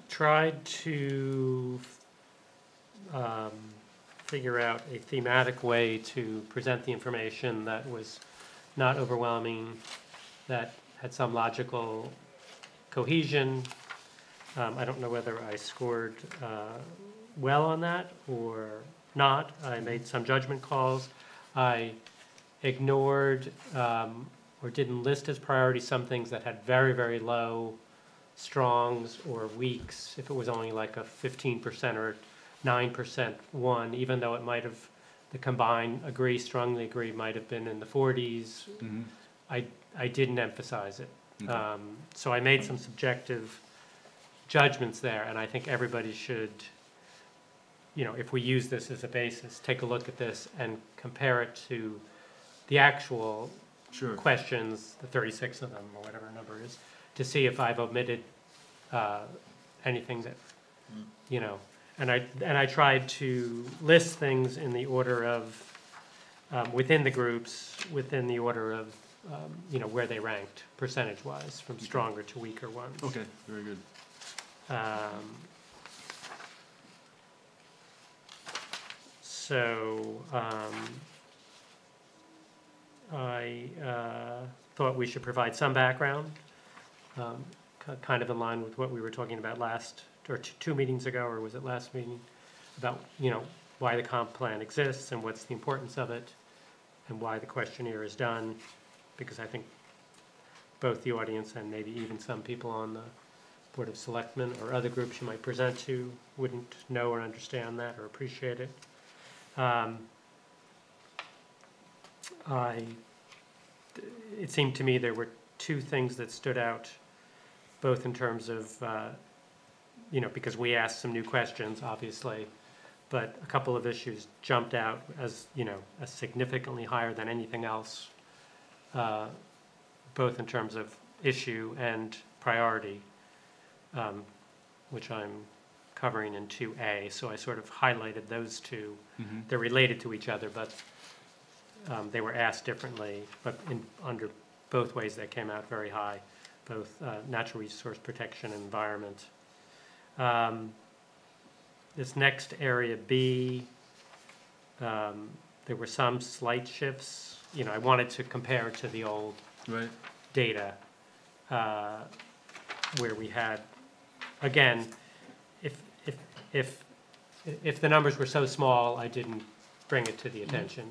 E: tried to figure out a thematic way to present the information that was not overwhelming, that had some logical cohesion. I don't know whether I scored well on that or not. I made some judgment calls. I ignored or didn't list as priority some things that had very, very low strongs or weaks, if it was only like a 15% or 9% one, even though it might have, the combined strongly agree, might have been in the 40s. I didn't emphasize it.
C: Okay.
E: So I made some subjective judgments there, and I think everybody should, if we use this as a basis, take a look at this and compare it to the actual
C: Sure.
E: questions, the 36 of them, or whatever number it is, to see if I've omitted anything that, and I tried to list things in the order of, within the groups, within the order of, where they ranked percentage-wise, from stronger to weaker ones.
C: Okay, very good.
E: So, I thought we should provide some background, kind of in line with what we were talking about last, or two meetings ago, or was it last meeting? About, why the comp plan exists and what's the importance of it, and why the questionnaire is done, because I think both the audience and maybe even some people on the Board of Selectmen or other groups you might present to wouldn't know or understand that or appreciate it. It seemed to me there were two things that stood out, both in terms of, because we asked some new questions, obviously, but a couple of issues jumped out as, as significantly higher than anything else, both in terms of issue and priority, which I'm covering in 2A, so I sort of highlighted those two.
C: Mm-hmm.
E: They're related to each other, but they were asked differently, but under both ways they came out very high, both natural resource protection and environment. This next area, B, there were some slight shifts. I wanted to compare to the old
C: Right.
E: data, where we had, again, if the numbers were so small, I didn't bring it to the attention,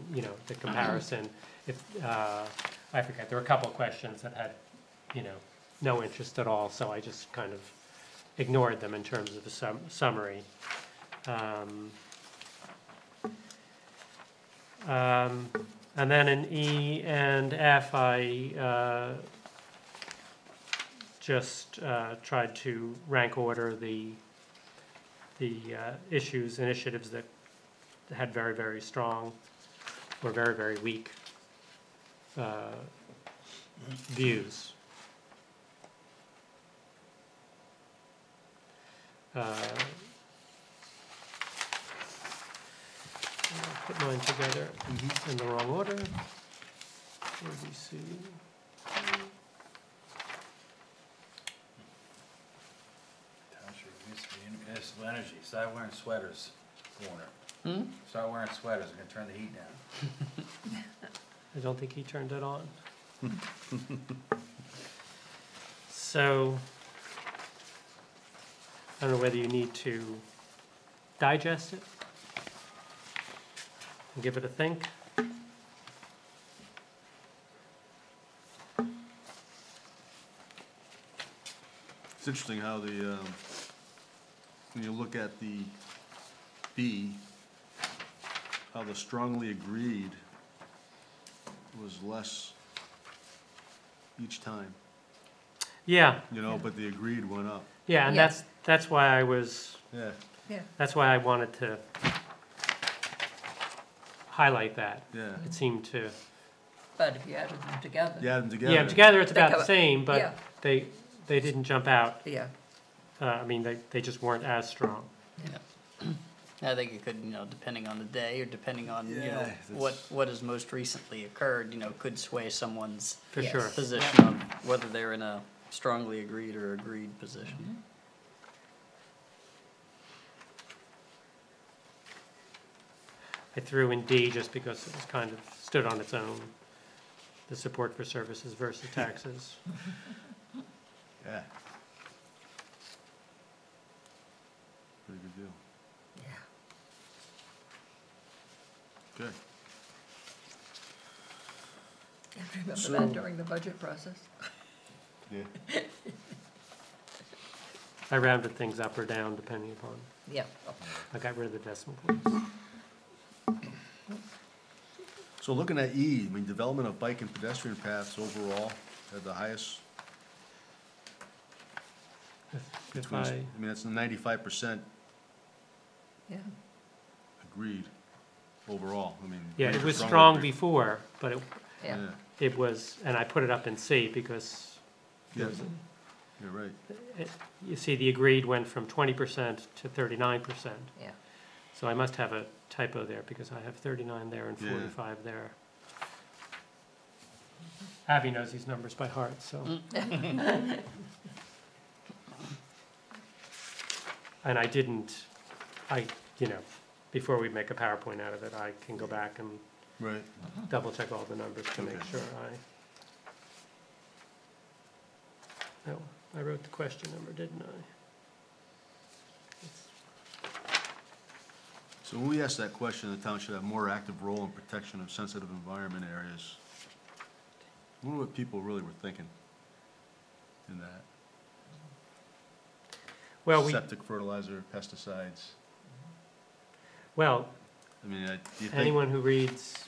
E: the comparison. If, I forget, there were a couple of questions that had, no interest at all, so I just kind of ignored them in terms of the summary. And then in E and F, I just tried to rank order the issues, initiatives that had very, very strong or very, very weak views. I'll put mine together in the wrong order. ABC.
B: Township used to be municipal energy. Start wearing sweaters, Warner. Start wearing sweaters, we're gonna turn the heat down.
E: I don't think he turned it on. So, I don't know whether you need to digest it and give it a think.
C: It's interesting how the, when you look at the B, how the strongly agreed was less each time,
E: Yeah,
C: but the agreed went up.
E: yeah, and
F: Yeah.
E: that's why I was,
C: Yeah,
F: Yeah.
E: that's why I wanted to highlight that.
C: yeah.
E: It seemed to,
F: But if you added them together.
C: You add them together.
E: yeah, together it's
F: They
E: about
F: come
E: the
F: up-
E: same,
F: Yeah.
E: but they didn't jump out.
F: Yeah,
E: I mean, they just weren't as strong.
A: I think it could, depending on the day or depending on,
C: Yeah,
A: what has most recently occurred, could sway someone's
E: For
F: Yes.
E: sure.
A: position on whether they're in a strongly agreed or agreed position.
E: I threw in D just because it was kind of stood on its own, the support for services versus taxes.
C: Yeah. Pretty good deal.
F: yeah.
C: Good.
F: You have to remember
C: So-
F: that during the budget process.
C: Yeah.
E: I rounded things up or down depending upon,
F: Yeah.
E: I got rid of the decimal points.
C: So looking at E, development of bike and pedestrian paths overall had the highest
E: if
C: I mean, that's 95%
F: Yeah.
C: agreed overall, I mean.
E: yeah, it
C: agreed or
E: was
C: strongly
E: strong
C: agreed.
E: before, but
F: Yeah.
E: it was, and I put it up in C because
C: Yeah,
E: there was
C: you're right.
E: you see, the agreed went from 20% to 39%.
F: Yeah.
E: So I must have a typo there because I have 39 there and
C: Yeah.
E: 45 there. Abby knows these numbers by heart, so. And I didn't, before we make a PowerPoint out of it, I can go back and
C: Right.
E: double check all the numbers to make
C: Okay.
E: sure no, I wrote the question number, didn't I?
C: So when we asked that question, the town should have more active role in protection of sensitive environment areas. I wonder what people really were thinking in that.
E: Well,
C: Septic, fertilizer, pesticides.
E: well,
C: I mean, do you think?
E: anyone who reads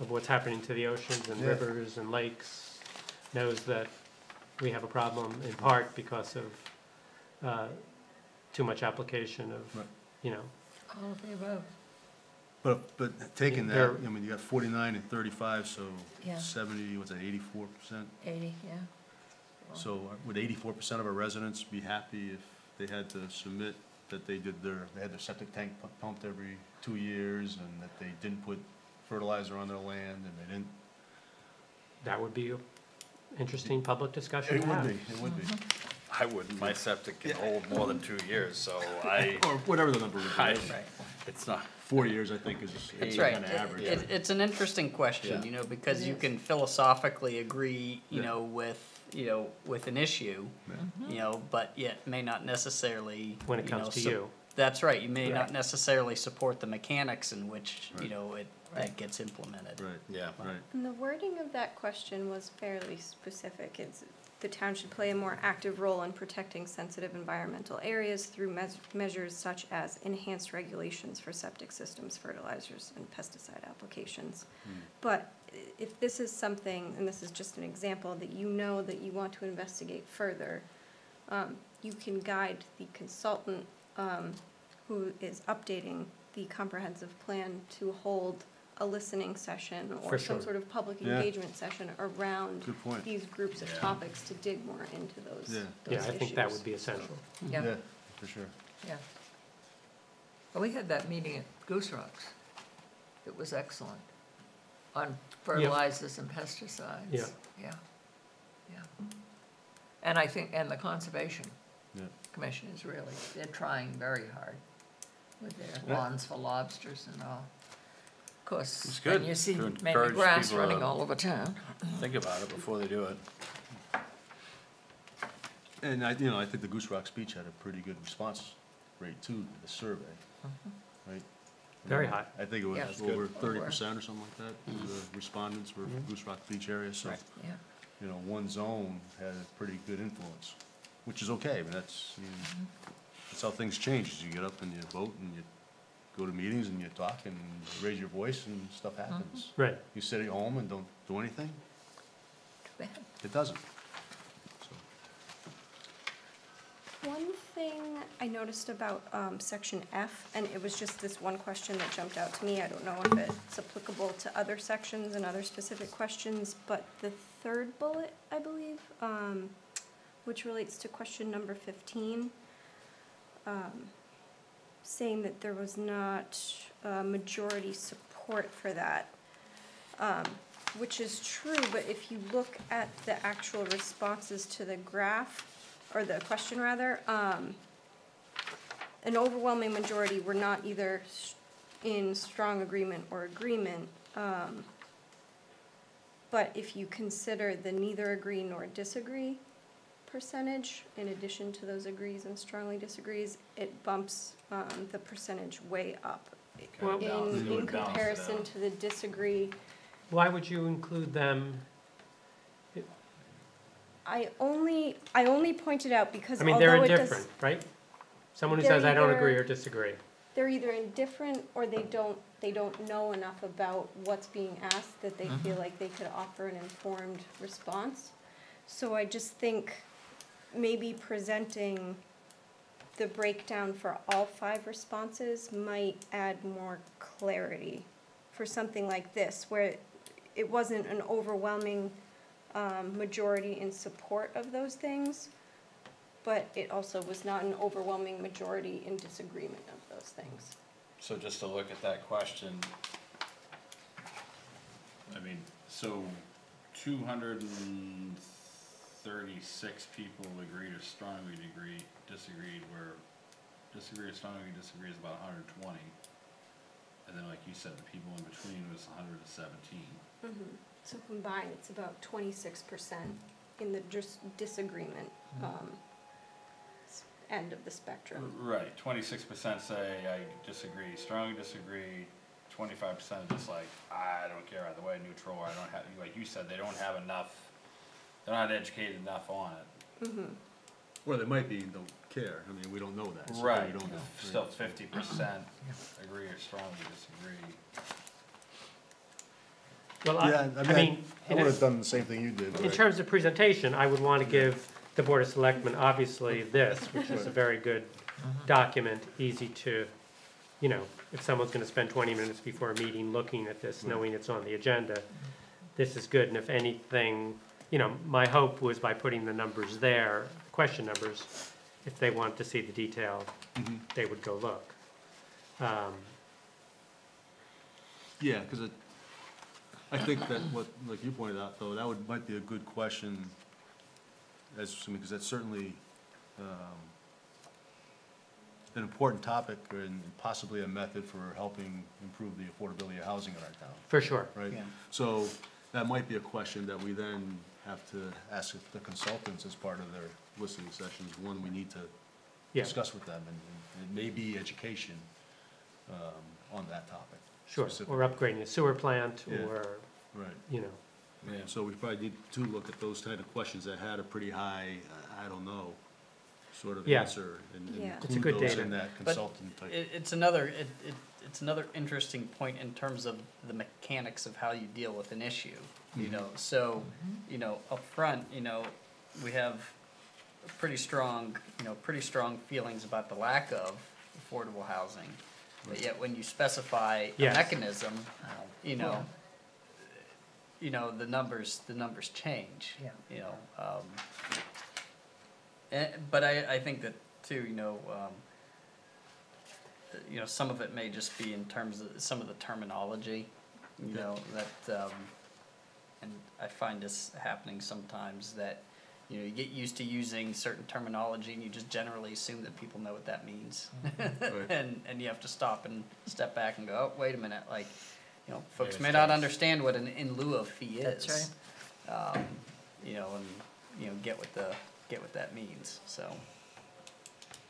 E: of what's happening to the oceans and
C: Yeah.
E: rivers and lakes knows that we have a problem in part because of too much application of,
C: Right.
F: All of the above.
C: But taking that,
E: There-
C: I mean, you got 49 and 35, so
F: Yeah.
C: 70, what's that, 84%?
F: 80, yeah.
C: So would 84% of our residents be happy if they had to submit that they had their septic tank pumped every 2 years and that they didn't put fertilizer on their land and they didn't?
E: that would be an interesting public discussion to have.
C: It would be.
B: I wouldn't, my septic can hold more than 2 years, so I,
C: Or whatever the number would
B: I,
C: be.
B: it's not,
C: 4 years, I think, is
B: That's
A: right.
C: kind of average.
A: It's an interesting question,
B: Yeah.
A: because
F: It
A: you
F: is.
A: can philosophically agree,
C: Yeah.
A: with an issue, but yet may not necessarily.
E: When it comes to you.
A: That's right, you may not
F: Right.
A: necessarily support the mechanics in which,
C: Right.
A: that
F: Right.
A: gets implemented.
C: Right,
B: yeah.
C: right.
D: And the wording of that question was fairly specific. It's, the town should play a more active role in protecting sensitive environmental areas through measures such as enhanced regulations for septic systems, fertilizers, and pesticide applications. But if this is something, and this is just an example, that you know that you want to investigate further, you can guide the consultant who is updating the comprehensive plan to hold a listening session or
E: For
D: some
E: sure.
D: sort of public
C: Yeah.
D: engagement session around
C: Good point.
D: these groups of
B: Yeah.
D: topics to dig more into those
C: Yeah.
D: those
E: Yeah, I think that
D: issues.
E: would be essential.
F: Yeah,
C: For sure.
F: yeah. Well, we had that meeting at Goose Rocks. It was excellent. On fertilizers and pesticides.
E: Yeah.
F: Yeah, yeah. And I think, and the Conservation
C: Yeah.
F: Commission is really, they're trying very hard with their
C: Yeah.
F: lawns for lobsters and all. Of course,
B: It's good
F: when you see
B: to
F: maybe
B: encourage
F: grass
B: people
F: running
B: to-
F: all over town.
B: Think about it before they do it.
C: And I think the Goose Rock speech had a pretty good response rate too, to the survey, right?
E: Very high.
C: I think it
F: Yeah.
C: was
B: That's good.
C: over 30% or something like that, of the respondents were from Goose Rock Beach area, so,
A: Right.
F: Yeah,
C: one zone had a pretty good influence, which is okay, I mean, that's how things change, is you get up and you vote and you go to meetings and you talk and raise your voice and stuff happens.
E: Right.
C: You sit at home and don't do anything,
F: too bad.
C: it doesn't. So,
D: One thing I noticed about section F, and it was just this one question that jumped out to me, I don't know if it's applicable to other sections and other specific questions, but the third bullet, I believe, which relates to question number 15, saying that there was not majority support for that, which is true, but if you look at the actual responses to the graph, or the question rather, an overwhelming majority were not either in strong agreement or agreement. But if you consider the neither agree nor disagree percentage, in addition to those agrees and strongly disagrees, it bumps the percentage way up.
E: Well-
D: In comparison to the disagree,
E: Why would you include them?
D: I only pointed out because
E: I mean,
D: although
E: they're
D: it does.
E: indifferent, right? Someone who
D: They're
E: says, I don't
D: either-
E: agree or disagree.
D: They're either indifferent or they don't know enough about what's being asked that they feel like they could offer an informed response. So I just think maybe presenting the breakdown for all 5 responses might add more clarity for something like this, where it wasn't an overwhelming majority in support of those things, but it also was not an overwhelming majority in disagreement of those things.
B: So just to look at that question, I mean, so 236 people agreed or strongly disagreed, where disagree or strongly disagree is about 120. And then, like you said, the people in between was 117.
D: So combined, it's about 26% in the disagreement end of the spectrum.
B: Right, 26% say I disagree, strongly disagree. 25% just like, I don't care either way, neutral, or I don't have, like you said, they don't have enough, they're not educated enough on it.
C: Or they might be and don't care, I mean, we don't know that. So
B: Right,
C: we don't know.
B: still 50% agree or strongly disagree.
E: Well,
C: Yeah,
E: I mean,
C: I would have done the same thing you did.
E: in
C: right?
E: terms of presentation, I would want to give the Board of Selectmen, obviously, this, which is a very good document, easy to, you know, if someone's gonna spend 20 minutes before a meeting looking at this, knowing it's on the agenda, this is good, and if anything, you know, my hope was by putting the numbers there, question numbers, if they want to see the detail, they would go look.
C: Yeah, because I think that what, like you pointed out, though, that might be a good question, because that's certainly an important topic and possibly a method for helping improve the affordability of housing in our town,
E: For sure.
C: right?
A: Yeah.
C: So that might be a question that we then have to ask the consultants as part of their listening sessions, one we need to
E: Yeah,
C: discuss with them, and it may be education on that topic.
E: sure,
C: specifically.
E: or upgrading a sewer plant,
C: Yeah.
E: or,
C: Right.
E: you know,
B: Yeah.
C: So we probably need to look at those kind of questions that had a pretty high, I don't know, sort of
E: Yeah.
C: answer, and
D: Yeah.
E: It's a
C: include
E: good
C: those
E: data.
C: in that
A: But
C: consultant type.
A: it's another interesting point in terms of the mechanics of how you deal with an issue, you know, so, you know, up front, you know, we have pretty strong feelings about the lack of affordable housing. But yet when you specify a
E: Yes.
A: mechanism, you know, the numbers change.
F: Yeah.
A: You know, but I think that too, some of it may just be in terms of some of the terminology, you know, that, and I find this happening sometimes, that, you know, you get used to using certain terminology and you just generally assume that people know what that means.
C: Right.
A: And you have to stop and step back and go, oh, wait a minute, like, you know, folks
B: Maybe
A: may
B: it's
A: not
B: changed.
A: understand what an in lieu of fee is.
F: That's right.
A: You know, and, you know, get what that means, so.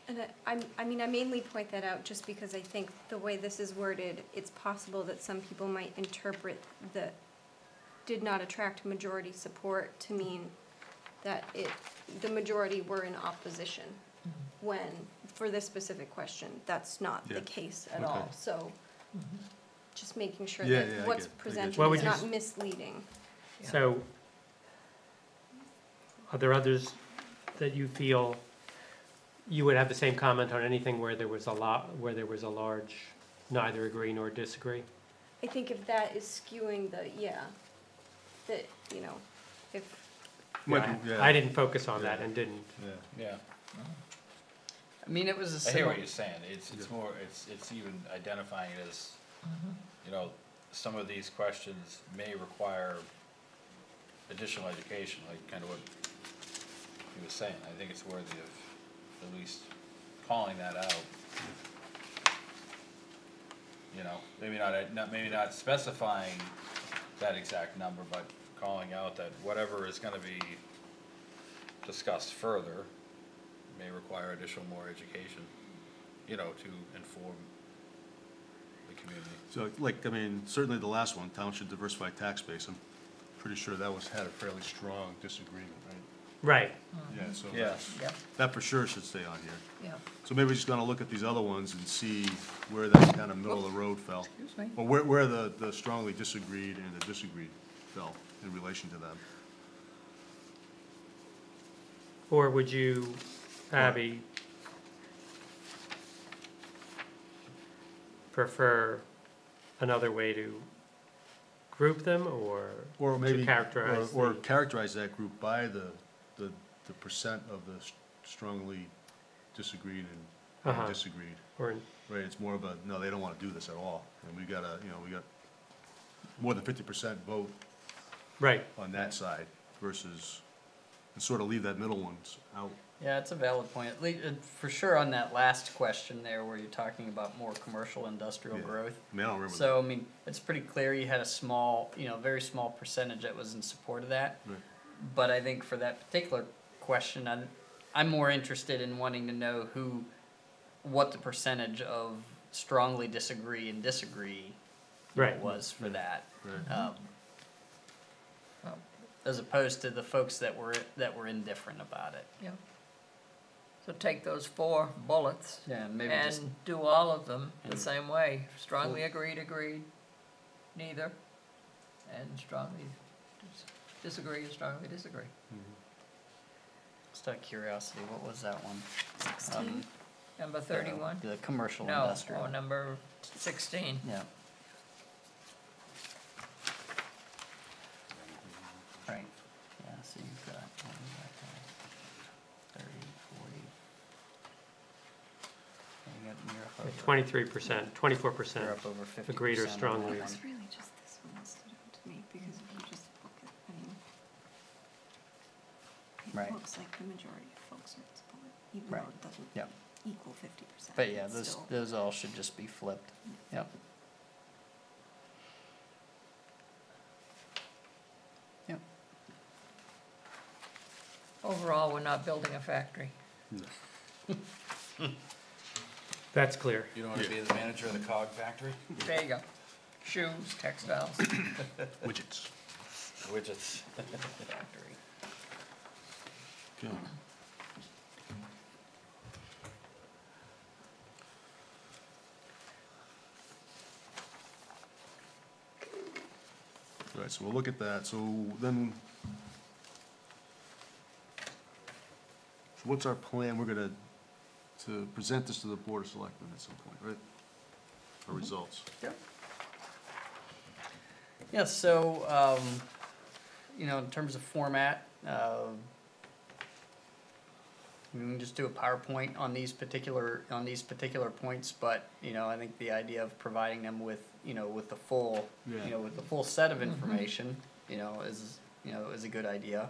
D: And I mean, I mainly point that out just because I think the way this is worded, it's possible that some people might interpret the did not attract majority support to mean that the majority were in opposition, when, for this specific question, that's not the
C: Yeah.
D: case at
C: Okay.
D: all, so just making sure
C: Yeah,
D: that
C: yeah, I
D: what's
C: get you.
D: presented
E: Well, we
D: is not
E: just-
D: misleading.
E: so, are there others that you feel you would have the same comment on anything where there was a large neither agree nor disagree?
D: I think if that is skewing that, you know, if,
C: Might be,
E: I didn't focus on that
C: Yeah.
E: and didn't,
C: Yeah.
B: Yeah,
A: I mean, it was a
B: I hear
A: similar.
B: what you're saying, it's more, it's even identifying it as, you know, some of these questions may require additional education, like kind of what he was saying. I think it's worthy of at least calling that out. You know, maybe not specifying that exact number, but calling out that whatever is gonna be discussed further may require more education, you know, to inform the community.
C: So, like, I mean, certainly the last one, town should diversify tax base, I'm pretty sure that had a fairly strong disagreement, right?
E: right,
C: Yeah, so
B: Yeah.
F: Yep,
C: that for sure should stay on here.
F: yeah.
C: So maybe we're just gonna look at these other ones and see where that kind of middle of the road fell.
F: Excuse me.
C: Or where the strongly disagreed and the disagreed fell in relation to them.
E: or would you, Abby, prefer another way to group them, or
C: Or maybe,
E: to characterize
C: or
E: the-
C: characterize that group by the percent of the strongly disagreed and
E: Uh-huh.
C: disagreed.
E: or
C: Right, it's more of a, no, they don't wanna do this at all, and we got more than 50% vote
E: right,
C: on that side versus, and sort of leave that middle ones out.
A: Yeah, it's a valid point. For sure on that last question there where you're talking about more commercial industrial
C: Yeah.
A: growth.
C: I mean, I don't remember.
A: So, I mean, it's pretty clear you had a small, very small percentage that was in support of that.
C: Right.
A: But I think for that particular question, I'm more interested in wanting to know what the percentage of strongly disagree and disagree
E: Right.
A: was for that.
C: Right.
A: As opposed to the folks that were indifferent about it.
F: Yeah. So take those 4 bullets
A: Yeah, and maybe just,
F: and do all of them the
A: and-
F: same way. Strongly agreed, neither, and strongly disagree, strongly disagree.
A: just out of curiosity, what was that one?
D: 16.
F: Number 31?
A: The commercial
F: No,
A: industrial.
F: oh, number 16.
A: Yeah. Right, yeah, so you've got, 30, 40. And you got, you're up over,
E: 23%, 24%.
A: you're up over 50%.
E: agreed or
A: on that
E: strongly.
A: one.
D: It's really just this one that stood out to me, because if you just look at,
A: Right.
D: it looks like the majority of folks are in support, even though
A: Right.
D: it doesn't
A: Yep.
D: equal 50%.
A: But yeah,
D: it's
A: those,
D: still-
A: those all should just be flipped, yep. Yep,
F: Overall, we're not building a factory.
E: That's clear.
B: You don't wanna be the manager of the cog factory?
F: There you go. Shoes, textiles.
C: Widgets.
B: Widgets.
A: factory.
C: Okay. Right, so we'll look at that, so then, so what's our plan? We're gonna, to present this to the Board of Selectmen at some point, right? Our results.
A: Yep. Yeah, so, in terms of format, we can just do a PowerPoint on these particular points, but, I think the idea of providing them with, with the full,
C: Yeah.
A: with the full set of information, is a good idea.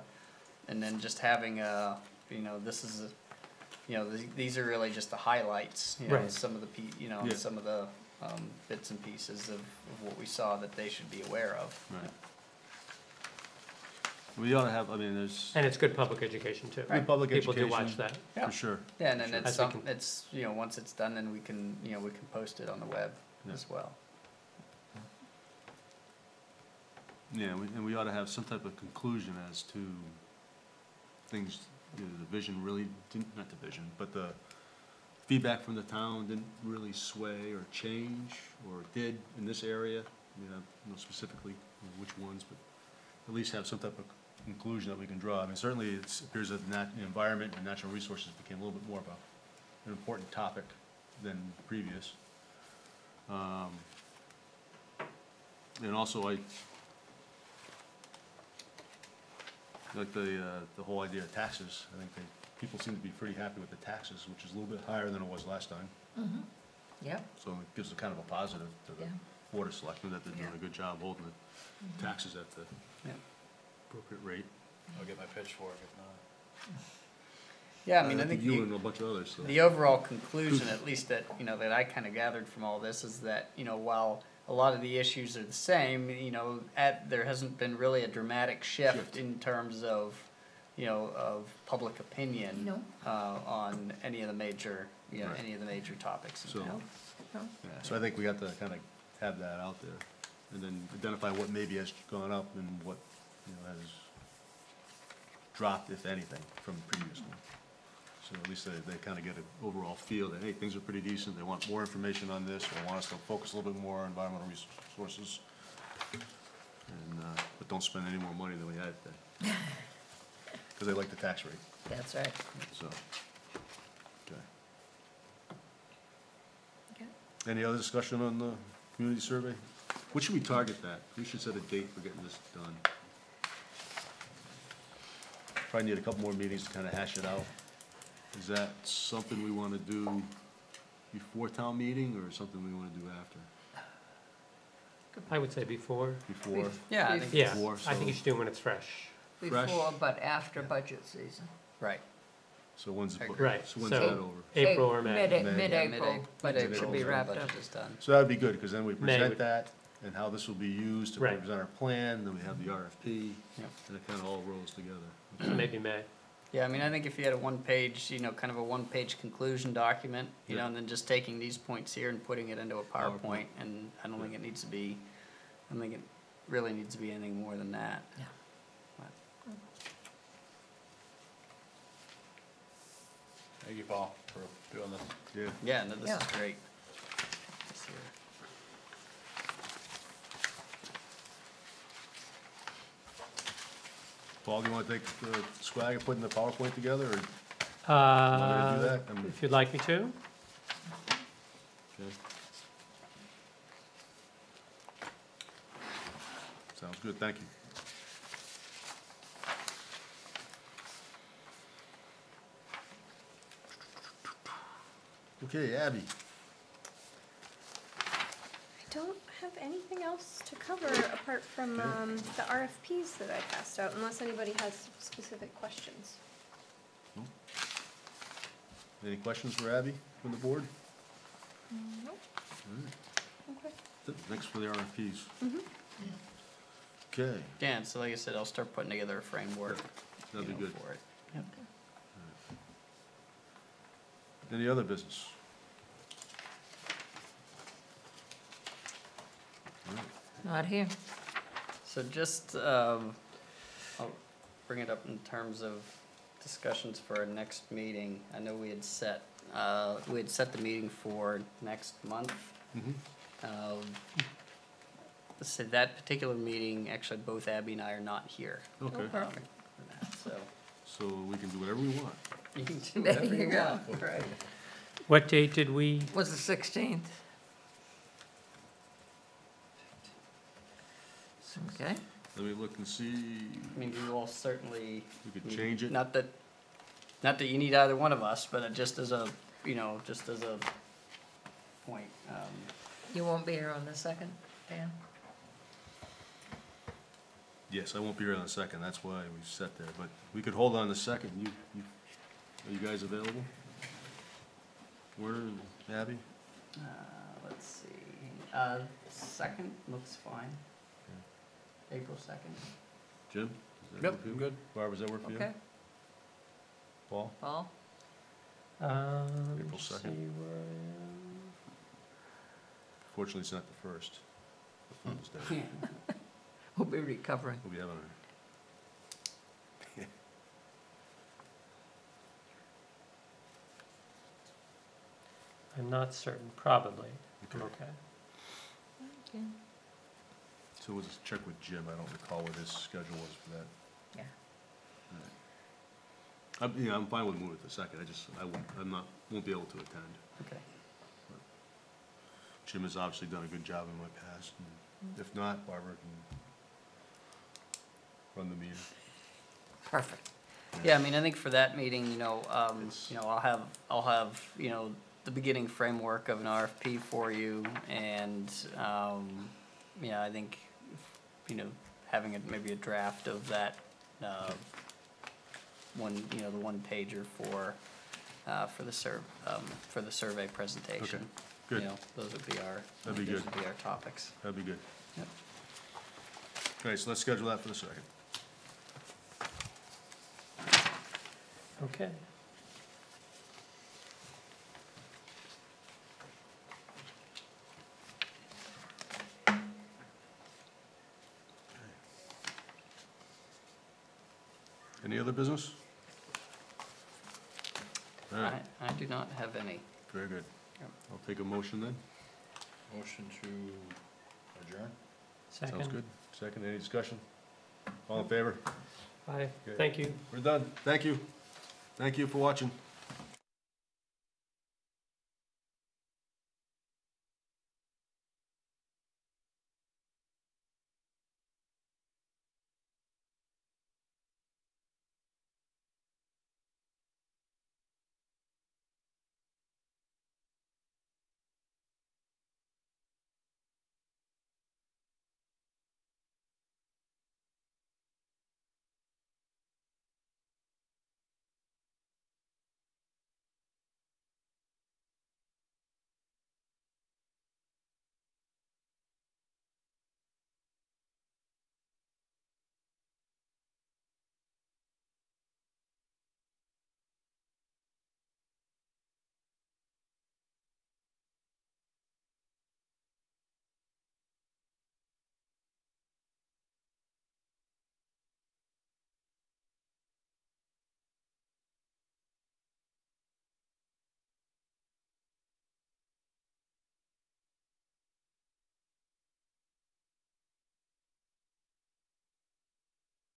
A: And then just having this is these are really just the highlights,
E: Right.
A: some of the
C: Yeah.
A: some of the, bits and pieces of what we saw that they should be aware of.
C: Right. We ought to have, I mean, there's,
E: And it's good public education, too.
C: Good public
E: People do
C: education.
E: watch that.
A: Yeah.
C: for sure.
A: Yeah, and then
C: Sure.
A: it's
E: As we can-
A: it's, once it's done, then we can post it on the web
C: Yeah.
A: as well.
C: Yeah, and we ought to have some type of conclusion as to things, the vision really didn't, not the vision, but the feedback from the town didn't really sway or change, or did in this area, specifically which ones, but at least have some type of conclusion that we can draw. I mean, certainly it appears that the environment and natural resources became a little bit more of an important topic than previous. And also, I like the whole idea of taxes. I think people seem to be pretty happy with the taxes, which is a little bit higher than it was last time.
F: Yep,
C: So it gives a kind of a positive to the
F: Yeah.
C: Board of Selectmen that they're doing
F: Yeah.
C: a good job holding the taxes at the
A: Yeah.
C: appropriate rate.
B: I'll get my pitchfork if not.
A: Yeah, I mean, I think
C: you and a bunch of others, so.
A: the overall conclusion, at least that, that I kind of gathered from all this, is that, while a lot of the issues are the same, there hasn't been really a dramatic shift
C: Shift.
A: in terms of, of public opinion
F: No.
A: on any of the major,
C: Right.
A: any of the major topics in
C: So-
A: town.
F: no,
C: Yeah, so I think we got to kind of have that out there, and then identify what maybe has gone up and what, has dropped, if anything, from the previous one. So at least they kind of get an overall feel that, hey, things are pretty decent, they want more information on this, or they want us to focus a little bit more on environmental resources, and, but don't spend any more money than we had today. Because they like the tax rate,
F: that's right.
C: so, okay.
F: Okay.
C: Any other discussion on the community survey? What should we target that? We should set a date for getting this done. Probably need a couple more meetings to kind of hash it out. Is that something we want to do before town meeting, or something we want to do after?
E: I would say before.
C: Before?
A: Yeah, I think,
E: Yeah,
C: Before,
E: I think you
C: so-
E: should do it when it's fresh.
C: Fresh?
F: Before, but after budget season.
A: right.
C: So when's, the-
E: Right,
C: so when's that
E: so-
C: over?
E: April or May.
F: Mid-
C: May.
F: Mid-April,
A: Yeah,
F: budget should be
A: mid-April,
F: wrapped up.
A: budget is done.
C: So that'd be good, because then we
E: May
C: present
E: would-
C: that, and how this will be used to
E: Right.
C: represent our plan, then we have the RFP,
A: Yep.
C: and it kind of all rolls together.
E: So maybe May.
A: Yeah, I mean, I think if you had a one-page, kind of a one-page conclusion document,
C: Yeah.
A: and then just taking these points here and putting it into a
C: PowerPoint.
A: PowerPoint, and I don't think it needs to be, I don't think it really needs to be anything more than that.
F: Yeah.
A: But-
B: Thank you, Paul, for doing this.
C: Yeah.
A: Yeah, no, this
F: Yeah.
A: is great. This here.
C: Paul, do you want to take the swag of putting the PowerPoint together, or you want me to do that? I mean,
E: If you'd like me to.
C: okay. Sounds good, thank you. Okay, Abby.
D: I don't have anything else to cover apart from,
C: Okay.
D: the RFPs that I passed out, unless anybody has specific questions.
C: Any questions for Abby from the board?
D: Nope. Okay.
C: Thanks for the RFPs.
D: Mhm.
C: Okay,
A: Yeah, and so like I said, I'll start putting together a framework.
C: that'd be good.
A: For it. Yep.
C: Any other business? All right.
F: Not here.
A: So just, I'll bring it up in terms of discussions for our next meeting. I know we had set the meeting for next month.
C: Mhm.
A: So that particular meeting, actually, both Abby and I are not here.
C: Okay,
F: Perfect.
A: For that, so
C: so we can do whatever we want.
A: you can do
F: There
A: whatever
F: you
A: you
F: go.
A: want, right?
E: What date did we,
F: Was the 16th. Okay,
C: Let me look and see,
A: I mean, you all certainly.
C: we could change it.
A: Not that you need either one of us, but just as a, just as a point.
F: you won't be here on the 2nd, Dan?
C: Yes, I won't be here in a second, that's why we set there, but we could hold on the second. Are you guys available? Where, Abby?
A: Let's see, second looks fine. April 2nd.
C: Jim? Does that
B: Yep,
C: work for you?
B: good.
C: Barbara, does that work for you?
F: Okay,
C: Paul?
F: Paul?
C: April
E: let's
C: 2nd.
E: see where I am.
C: Fortunately, it's not the first. The Fool's Day.
F: We'll be recovering.
C: We'll be having
E: I'm not certain, probably. I'm
C: Okay.
E: okay.
C: So we'll just check with Jim, I don't recall what his schedule was for that.
F: Yeah.
C: I'm fine with moving it to second, won't be able to attend.
A: Okay.
C: Jim has obviously done a good job in my past, and if not, Barbara can run the meeting.
F: Perfect.
A: Yeah, I mean, I think for that meeting,
C: It's-
A: I'll have, the beginning framework of an RFP for you, and, I think, having maybe a draft of that, the one pager for the survey presentation.
C: Good.
A: Those would be our,
C: That'd be
A: those
C: good.
A: would be our topics.
C: That'd be good.
A: Yep.
C: Okay, so let's schedule that for the second.
E: Okay.
C: Any other business? All right,
A: I do not have any.
C: very good.
A: Yep.
C: I'll take a motion then.
B: Motion to adjourn?
E: Second.
C: Sounds good. Second, any discussion? All in favor?
E: Aye,
C: Okay.
E: thank you.
C: We're done. Thank you. Thank you for watching.